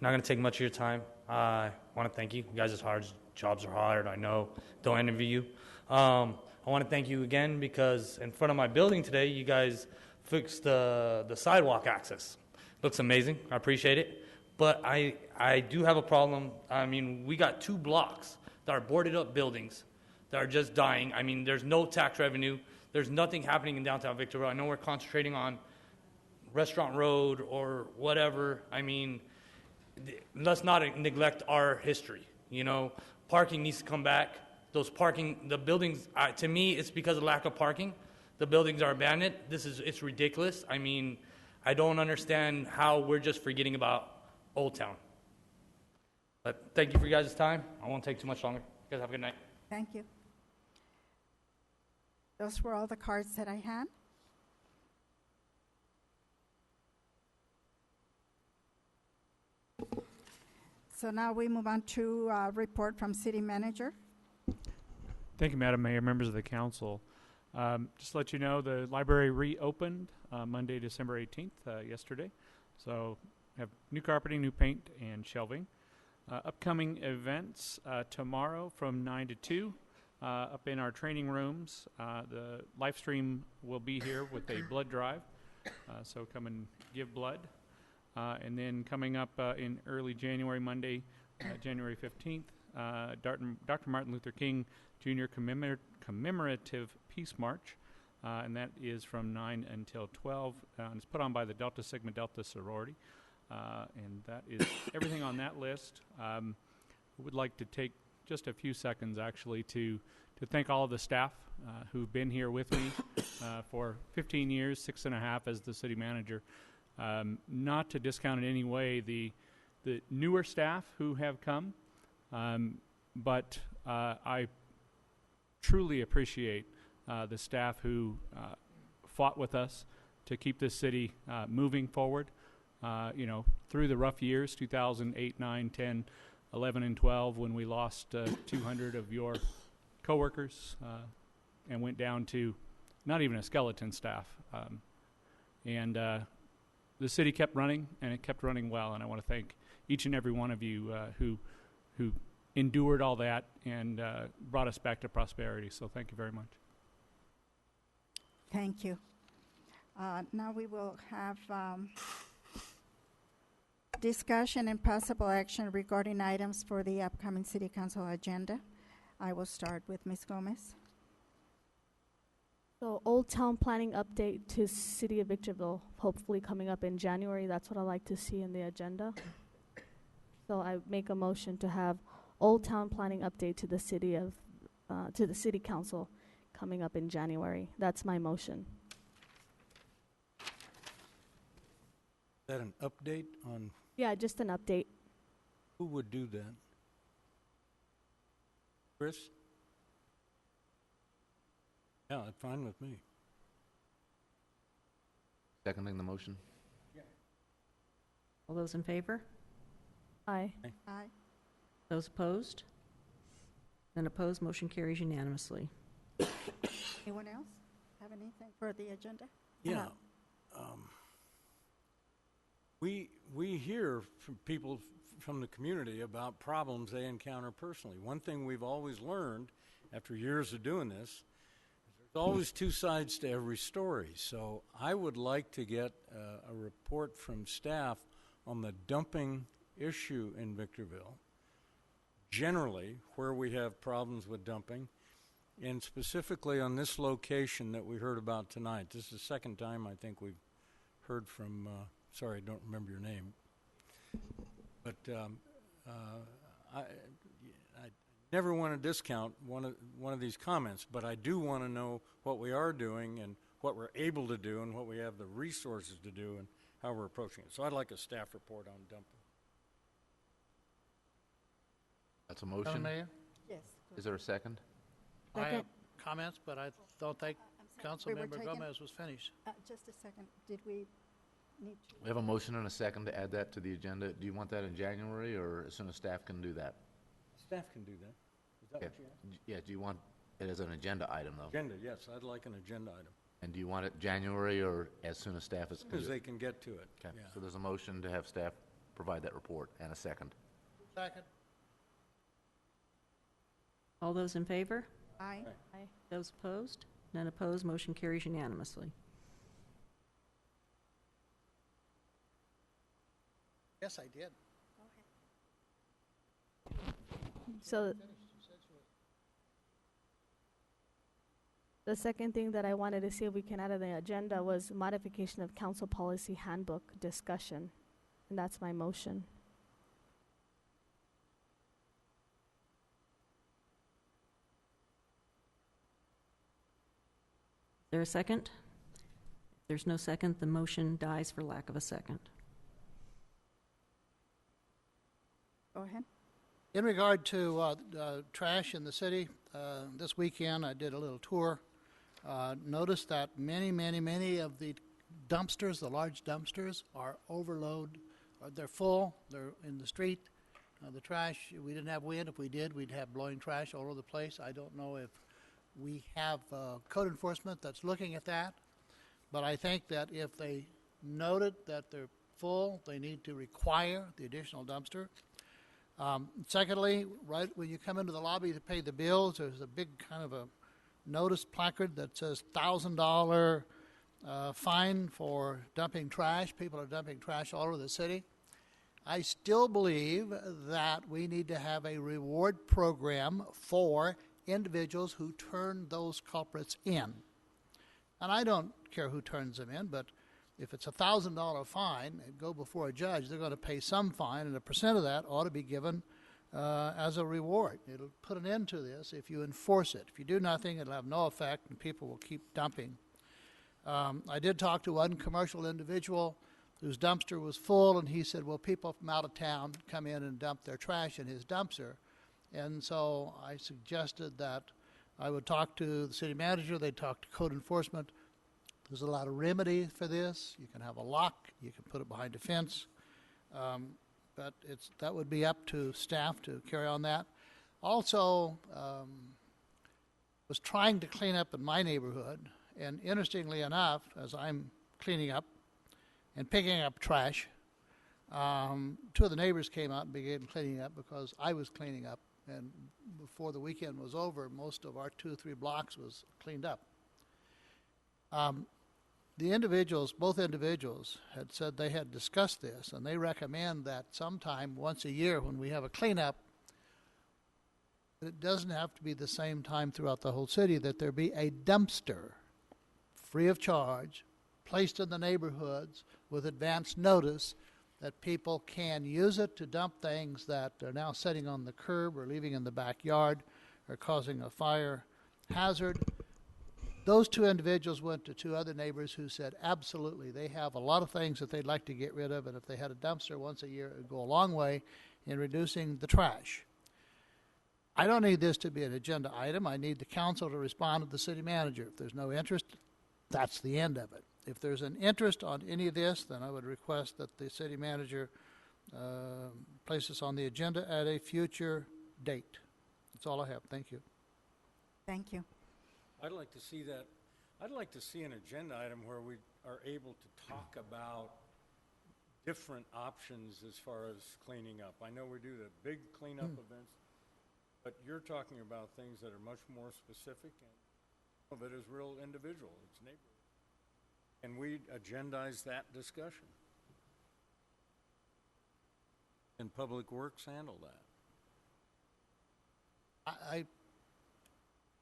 Not going to take much of your time. I want to thank you. You guys are hard. Jobs are hard. I know. Don't envy you. I want to thank you again because in front of my building today, you guys fixed the sidewalk access. Looks amazing. I appreciate it. But I do have a problem. I mean, we got 2 blocks that are boarded up buildings that are just dying. I mean, there's no tax revenue. There's nothing happening in downtown Victorville. I know we're concentrating on Restaurant Road or whatever. I mean, let's not neglect our history. You know, parking needs to come back. The buildings, to me, it's because of lack of parking. The buildings are abandoned. It's ridiculous. I mean, I don't understand how we're just forgetting about Old Town. But thank you for your guys' time. I won't take too much longer. You guys have a good night. Thank you. Those were all the cards that I had. So now we move on to report from City Manager. Thank you, Madam Mayor, members of the council. Just to let you know, the library reopened Monday, December 18th, yesterday. So have new carpeting, new paint, and shelving. Upcoming events tomorrow from 9 to 2 up in our training rooms. The live stream will be here with a blood drive, so come and give blood. And then coming up in early January, Monday, January 15th, Dr. Martin Luther King Jr. Commemorative Peace March, and that is from 9 until 12. And it's put on by the Delta Sigma Delta sorority, and that is everything on that list. I would like to take just a few seconds, actually, to thank all of the staff who've been here with me for 15 years, 6.5 as the city manager. Not to discount in any way the newer staff who have come, but I truly appreciate the staff who fought with us to keep this city moving forward. Through the rough years, 2008, 9, 10, 11, and 12, when we lost 200 of your coworkers and went down to not even a skeleton staff. The city kept running, and it kept running well, and I want to thank each and every one of you who endured all that and brought us back to prosperity. So thank you very much. Thank you. Now we will have discussion and possible action regarding items for the upcoming City Council agenda. I will start with Ms. Gomez. So Old Town planning update to City of Victorville, hopefully coming up in January. That's what I like to see in the agenda. So I make a motion to have Old Town planning update to the City Council coming up in January. That's my motion. Is that an update on? Yeah, just an update. Who would do that? Chris? Yeah, that's fine with me. Seconding the motion. All those in favor? Aye. Aye. Those opposed? None opposed, motion carries unanimously. Anyone else have anything for the agenda? Yeah. We hear from people from the community about problems they encounter personally. One thing we've always learned after years of doing this is there's always 2 sides to every story. So I would like to get a report from staff on the dumping issue in Victorville, generally where we have problems with dumping, and specifically on this location that we heard about tonight. This is the second time I think we've heard from, sorry, I don't remember your name, but I never want to discount one of these comments, but I do want to know what we are doing and what we're able to do and what we have the resources to do and how we're approaching it. So I'd like a staff report on dumping. That's a motion. Madam Mayor? Yes. Is there a second? I have comments, but I don't think I'm sorry, we were Councilmember taking- Gomez was finished. Just a second. Did we need to. We have a motion and a second to add that to the agenda. Do you want that in January, or as soon as staff can do that? Staff can do that. Is that Yeah. what you asked? Yeah, do you want it as an agenda item, though? Agenda, yes, I'd like an agenda item. And do you want it January or as soon as staff is? As soon as they can get to it. Okay, Yeah. so there's a motion to have staff provide that report and a second. Second. All those in favor? Aye. Aye. Those opposed? None opposed, motion carries unanimously. Yes, I did. So the second thing that I wanted to see if we can add on the agenda was modification of council policy handbook discussion. And that's my motion. Is there a second? If there's no second, the motion dies for lack of a second. Go ahead. In regard to trash in the city, this weekend I did a little tour. Noticed that many of the dumpsters, the large dumpsters, are overload. They're full. They're in the street. The trash, we didn't have wind. If we did, we'd have blowing trash all over the place. I don't know if we have code enforcement that's looking at that, but I think that if they noted that they're full, they need to require the additional dumpster. Secondly, right when you come into the lobby to pay the bills, there's a big kind of a notice placard that says $1,000 fine for dumping trash. People are dumping trash all over the city. I still believe that we need to have a reward program for individuals who turn those culprits in. And I don't care who turns them in, but if it's a $1,000 fine and go before a judge, they're going to pay some fine, and a percent of that ought to be given as a reward. It'll put an end to this if you enforce it. If you do nothing, it'll have no effect, and people will keep dumping. I did talk to one commercial individual whose dumpster was full, and he said, well, people from out of town come in and dump their trash in his dumpster. And so I suggested that I would talk to the city manager, they'd talk to code enforcement. There's a lot of remedy for this. You can have a lock, you can put it behind a fence, but that would be up to staff to carry on that. Also, was trying to clean up in my neighborhood, and interestingly enough, as I'm cleaning up and picking up trash, two of the neighbors came out and began cleaning up because I was cleaning up, and before the weekend was over, most of our 2 or 3 blocks was cleaned up. The individuals, both individuals, had said they had discussed this, and they recommend that sometime once a year when we have a cleanup, it doesn't have to be the same time throughout the whole city, that there be a dumpster free of charge placed in the neighborhoods with advance notice that people can use it to dump things that are now sitting on the curb or leaving in the backyard or causing a fire hazard. Those 2 individuals went to 2 other neighbors who said absolutely, they have a lot of things that they'd like to get rid of, and if they had a dumpster once a year, it would go a long way in reducing the trash. I don't need this to be an agenda item. I need the council to respond to the city manager. If there's no interest, that's the end of it. If there's an interest on any of this, then I would request that the city manager place this on the agenda at a future date. That's all I have. Thank you. Thank you. I'd like to see that. I'd like to see an agenda item where we are able to talk about different options as far as cleaning up. I know we do the big cleanup events, but you're talking about things that are much more specific, and some of it is real individual. It's neighborhood. And we agendize that discussion. And Public Works handle that.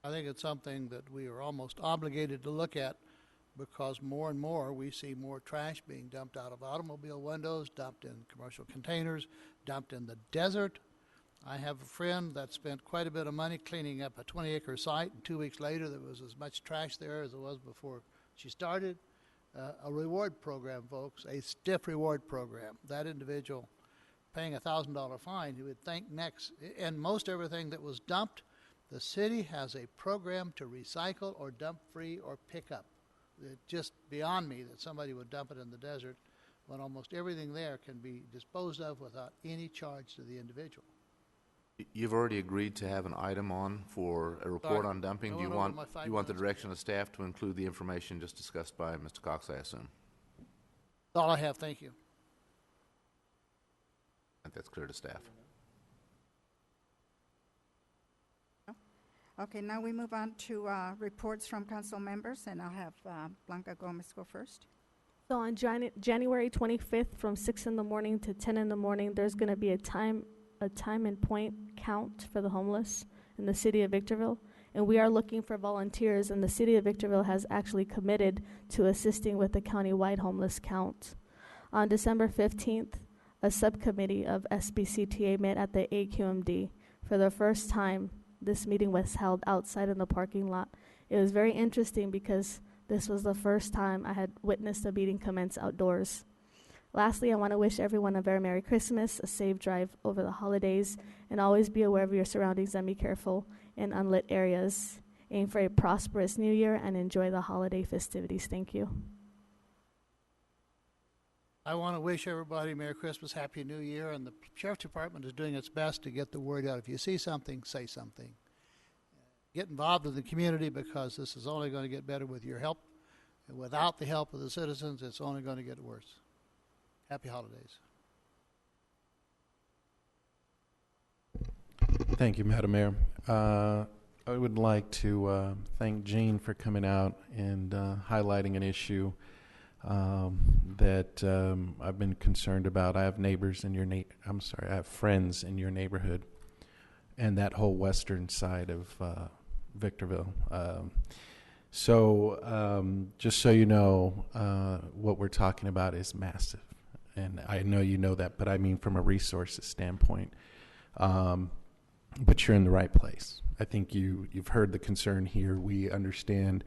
I think it's something that we are almost obligated to look at, because more and more we see more trash being dumped out of automobile windows, dumped in commercial containers, dumped in the desert. I have a friend that spent quite a bit of money cleaning up a 20-acre site, and 2 weeks later there was as much trash there as there was before she started. A reward program, folks, a stiff reward program. That individual paying a $1,000 fine, he would think next, and most everything that was dumped, the city has a program to recycle or dump free or pick up. It's just beyond me that somebody would dump it in the desert. when almost everything there can be disposed of without any charge to the individual. You've already agreed to have an item on for a report Sorry, on dumping. I Do you went over want my 5 you want the minutes. direction of staff to include the information just discussed by Mr. Cox, I assume? That's all I have. Thank you. I think that's clear to staff. Okay, now we move on to reports from council members, and I'll have Blanca Gomez go first. So on January 25th, from 6 in the morning to 10 in the morning, there's going to be a time and point count for the homeless in the city of Victorville. And we are looking for volunteers, and the city of Victorville has actually committed to assisting with the county-wide homeless count. On December 15th, a subcommittee of SBCTA met at the AQMD. For the first time, this meeting was held outside in the parking lot. It was very interesting because this was the first time I had witnessed a meeting commence outdoors. Lastly, I want to wish everyone a very Merry Christmas, a safe drive over the holidays, and always be aware of your surroundings and be careful in unlit areas. Aim for a prosperous new year and enjoy the holiday festivities. Thank you. I want to wish everybody Merry Christmas, Happy New Year, and the Sheriff's Department is doing its best to get the word out. If you see something, say something. Get involved in the community because this is only going to get better with your help. And without the help of the citizens, it's only going to get worse. Happy holidays. Thank you, Madam Mayor. I would like to thank Jean for coming out and highlighting an issue that I've been concerned about. I have neighbors in your I have friends in your neighborhood and that whole western side of Victorville. So just so you know, what we're talking about is massive. And I know you know that, but I mean from a resources standpoint. But you're in the right place. I think you've heard the concern here. We understand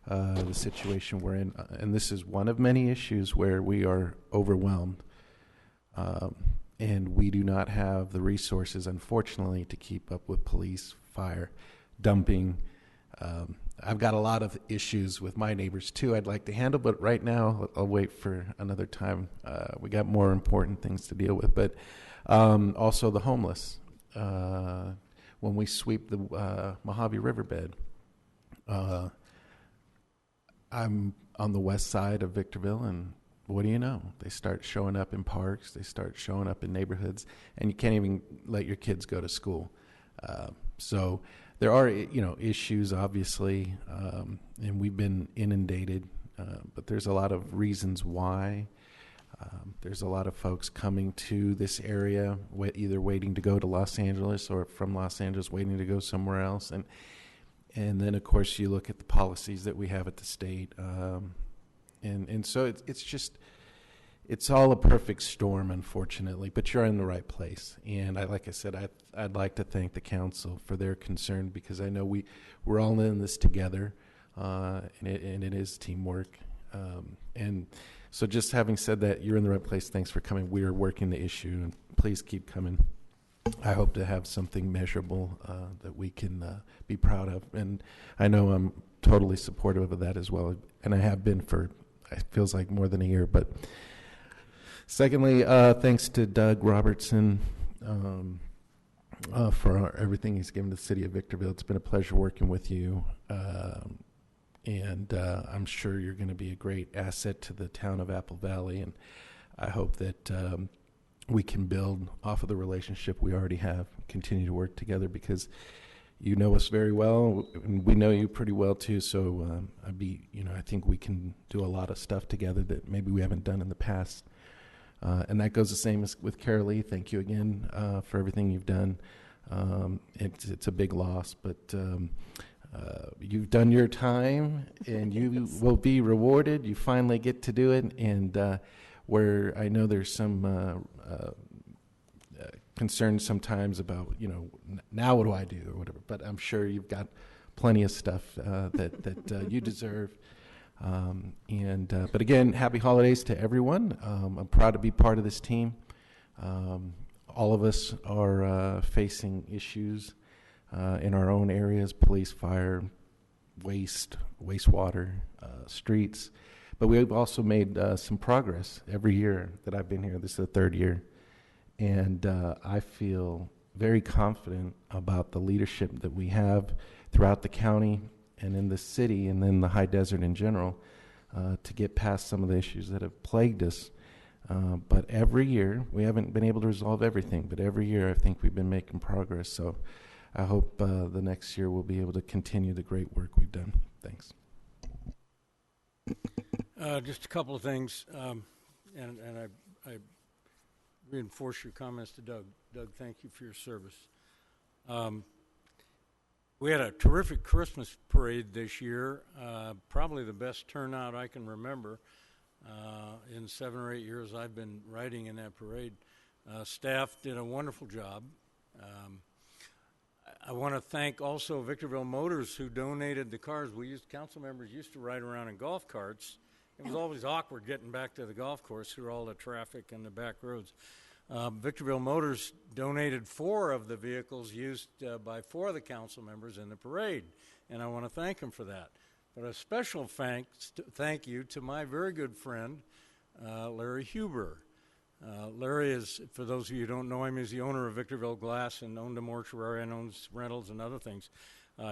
the situation we're in, and this is one of many issues where we are overwhelmed, and we do not have the resources, unfortunately, to keep up with police, fire, dumping. I've got a lot of issues with my neighbors too I'd like to handle, but right now I'll wait for another time. We got more important things to deal with, but also the homeless. When we sweep the Mojave Riverbed, I'm on the west side of Victorville, and what do you know? They start showing up in parks, they start showing up in neighborhoods, and you can't even let your kids go to school. So there are, issues, obviously, and we've been inundated, but there's a lot of reasons why. There's a lot of folks coming to this area, either waiting to go to Los Angeles or from Los Angeles waiting to go somewhere else. And then, of course, you look at the policies that we have at the state. And so it's all a perfect storm, unfortunately, but you're in the right place. And like I said, I'd like to thank the council for their concern, because I know we're all in this together, and it is teamwork. And so just having said that, you're in the right place. Thanks for coming. We are working the issue, and please keep coming. I hope to have something measurable that we can be proud of. And I know I'm totally supportive of that as well. And I have been for, it feels like more than a year. But secondly, thanks to Doug Robertson for everything he's given to the city of Victorville. It's been a pleasure working with you. And I'm sure you're going to be a great asset to the town of Apple Valley. And I hope that we can build off of the relationship we already have, continue to work together, because you know us very well, and we know you pretty well too. So I think we can do a lot of stuff together that maybe we haven't done in the past. And that goes the same as with Carolee. Thank you again for everything you've done. It's a big loss, but you've done your time, and you will be rewarded. You finally get to do it, and where I know there's some concern sometimes about, now what do I do or whatever, but I'm sure you've got plenty of stuff that you deserve. But again, happy holidays to everyone. I'm proud to be part of this team. All of us are facing issues in our own areas: police, fire, wastewater, streets. But we've also made some progress every year that I've been here. This is the third year. And I feel very confident about the leadership that we have throughout the county and in the city and in the high desert in general to get past some of the issues that have plagued us. But every year, we haven't been able to resolve everything, but every year I think we've been making progress. So I hope the next year we'll be able to continue the great work we've done. Thanks. Just a couple of things, and I reinforce your comments to Doug. Doug, thank you for your service. We had a terrific Christmas parade this year, probably the best turnout I can remember in 7 or 8 years I've been riding in that parade. Staff did a wonderful job. I want to thank also Victorville Motors, who donated the cars. Council members used to ride around in golf carts. It was always awkward getting back to the golf course through all the traffic and the back roads. Victorville Motors donated 4 of the vehicles used by 4 of the council members in the parade, and I want to thank them for that. But a special thank you to my very good friend, Larry Huber. Larry is, for those of you who don't know him, is the owner of Victorville Glass and owned a mortuary and owns rentals and other things.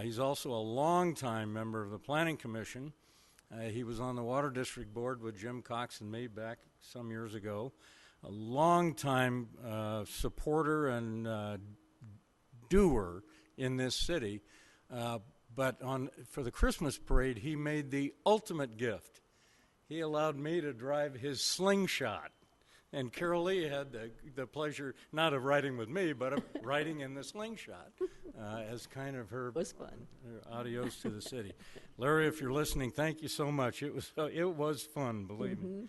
He's also a longtime member of the Planning Commission. He was on the Water District Board with Jim Cox and me back some years ago. A longtime supporter and doer in this city. But for the Christmas parade, he made the ultimate gift. He allowed me to drive his slingshot. And Carol Lee had the pleasure, not of riding with me, but of riding in the slingshot as kind of her, was fun. Her adios to the city. Larry, if you're listening, thank you so much. It was fun, believe me.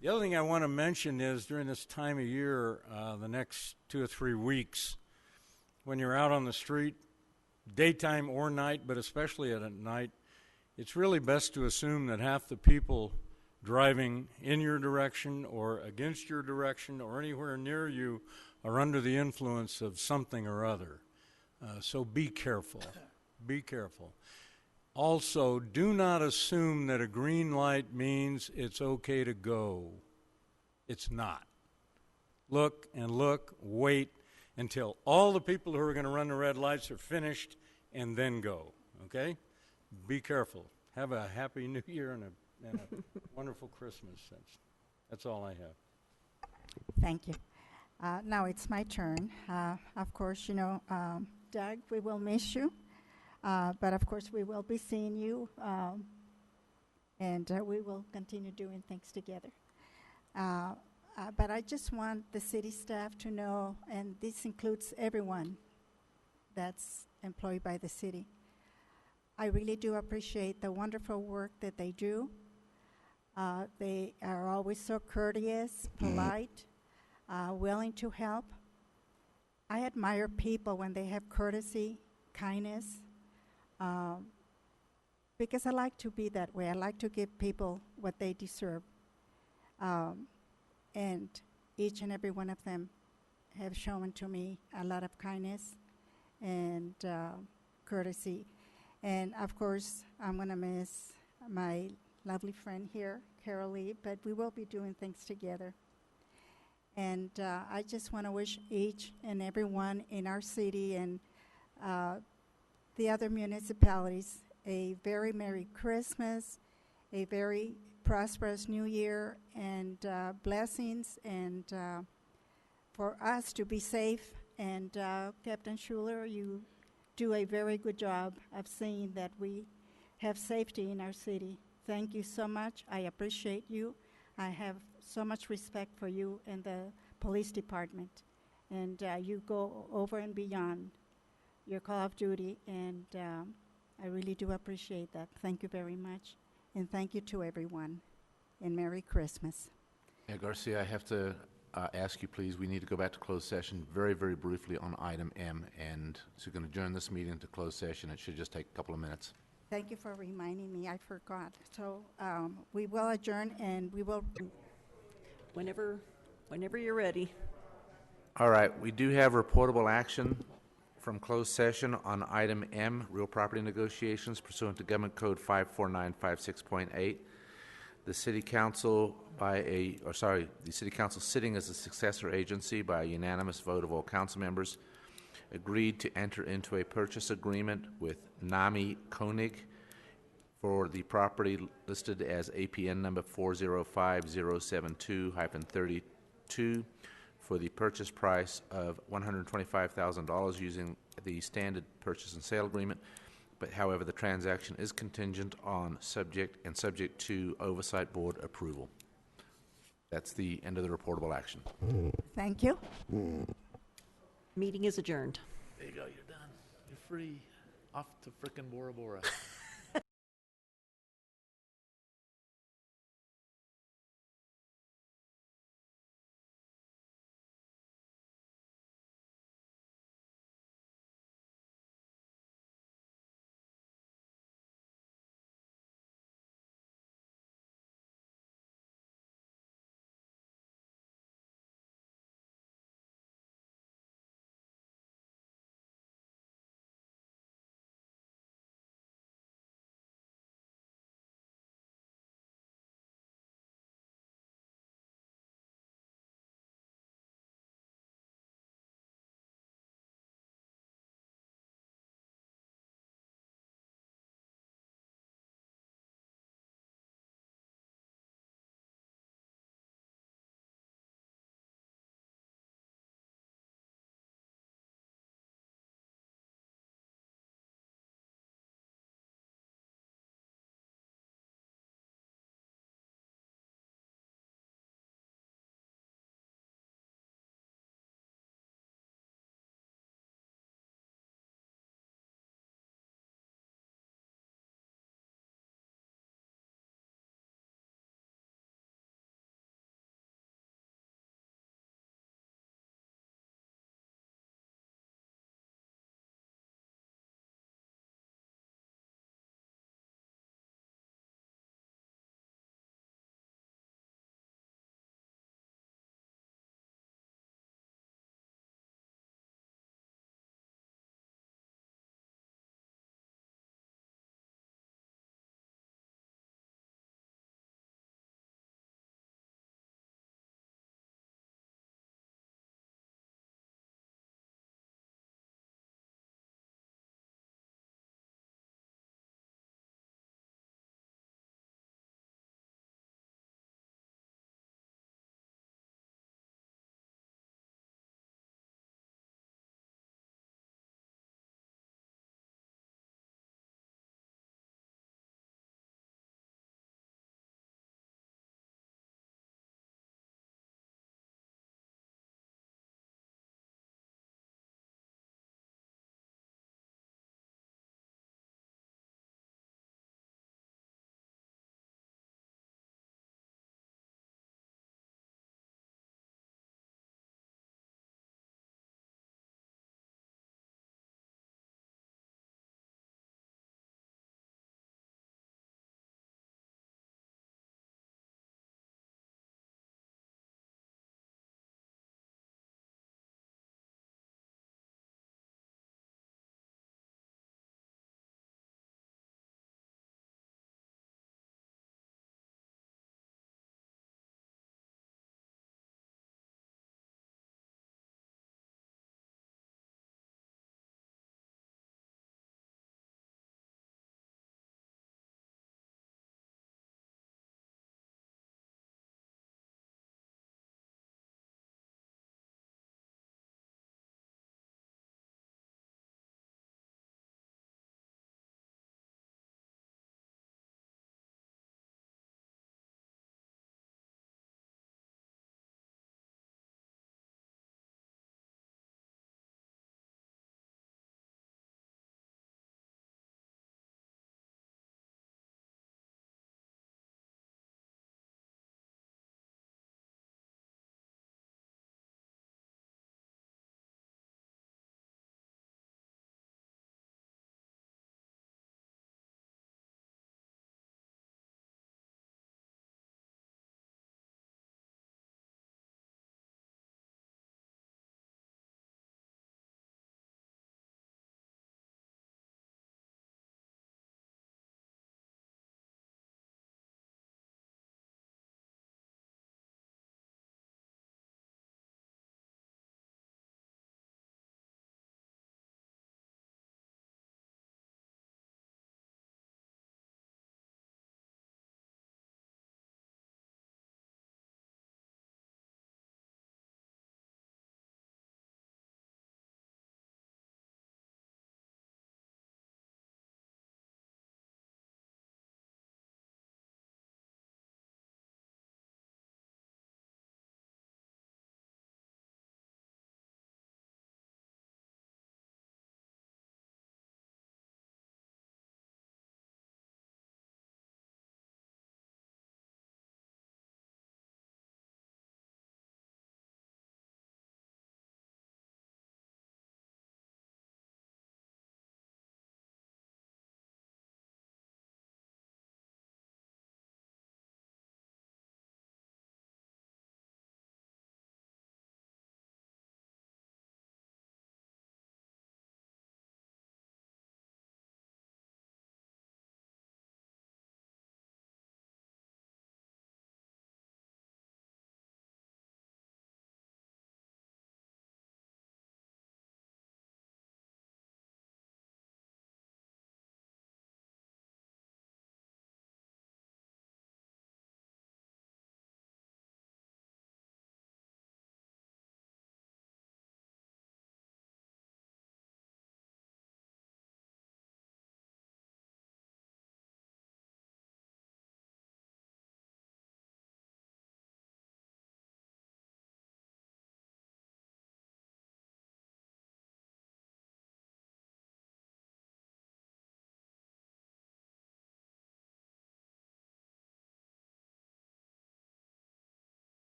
The other thing I want to mention is during this time of year, the next 2 or 3 weeks, when you're out on the street, daytime or night, but especially at night, it's really best to assume that half the people driving in your direction or against your direction or anywhere near you are under the influence of something or other. So be careful. Be careful. Also, do not assume that a green light means it's okay to go. It's not. Look and look, wait until all the people who are going to run the red lights are finished and then go, okay? Be careful. Have a happy New Year and a wonderful Christmas. That's all I have. Thank you. Now it's my turn. Of course, Doug, we will miss you. But of course, we will be seeing you, and we will continue doing things together. But I just want the city staff to know, and this includes everyone that's employed by the city, I really do appreciate the wonderful work that they do. They are always so courteous, polite, willing to help. I admire people when they have courtesy, kindness, because I like to be that way. I like to give people what they deserve. And each and every one of them have shown to me a lot of kindness and courtesy. And of course, I'm going to miss my lovely friend here, Carol Lee, but we will be doing things together. And I just want to wish each and everyone in our city and the other municipalities a very Merry Christmas, a very prosperous New Year, and blessings, and for us to be safe. And Captain Schuler, you do a very good job of seeing that we have safety in our city. Thank you so much. I appreciate you. I have so much respect for you and the police department. And you go over and beyond your call of duty, and I really do appreciate that. Thank you very much. And thank you to everyone. And Merry Christmas. Yeah, Garcia, I have to ask you, please, we need to go back to closed session very, very briefly on item M. And so we're going to adjourn this meeting to closed session. It should just take a couple of minutes. Thank you for reminding me. I forgot. So we will adjourn, and we will... Whenever you're ready. All right. We do have reportable action from closed session on item M, real property negotiations pursuant to Government Code 54956.8. The City Council the City Council sitting as a successor agency by a unanimous vote of all council members agreed to enter into a purchase agreement with NAMI Koenig for the property listed as APN number 405072-32 for the purchase price of $125,000 using the standard purchase and sale agreement. But however, the transaction is contingent on subject to Oversight Board approval. That's the end of the reportable action. Thank you. Meeting is adjourned. There you go. You're done. You're free. Off to frickin' Bora Bora.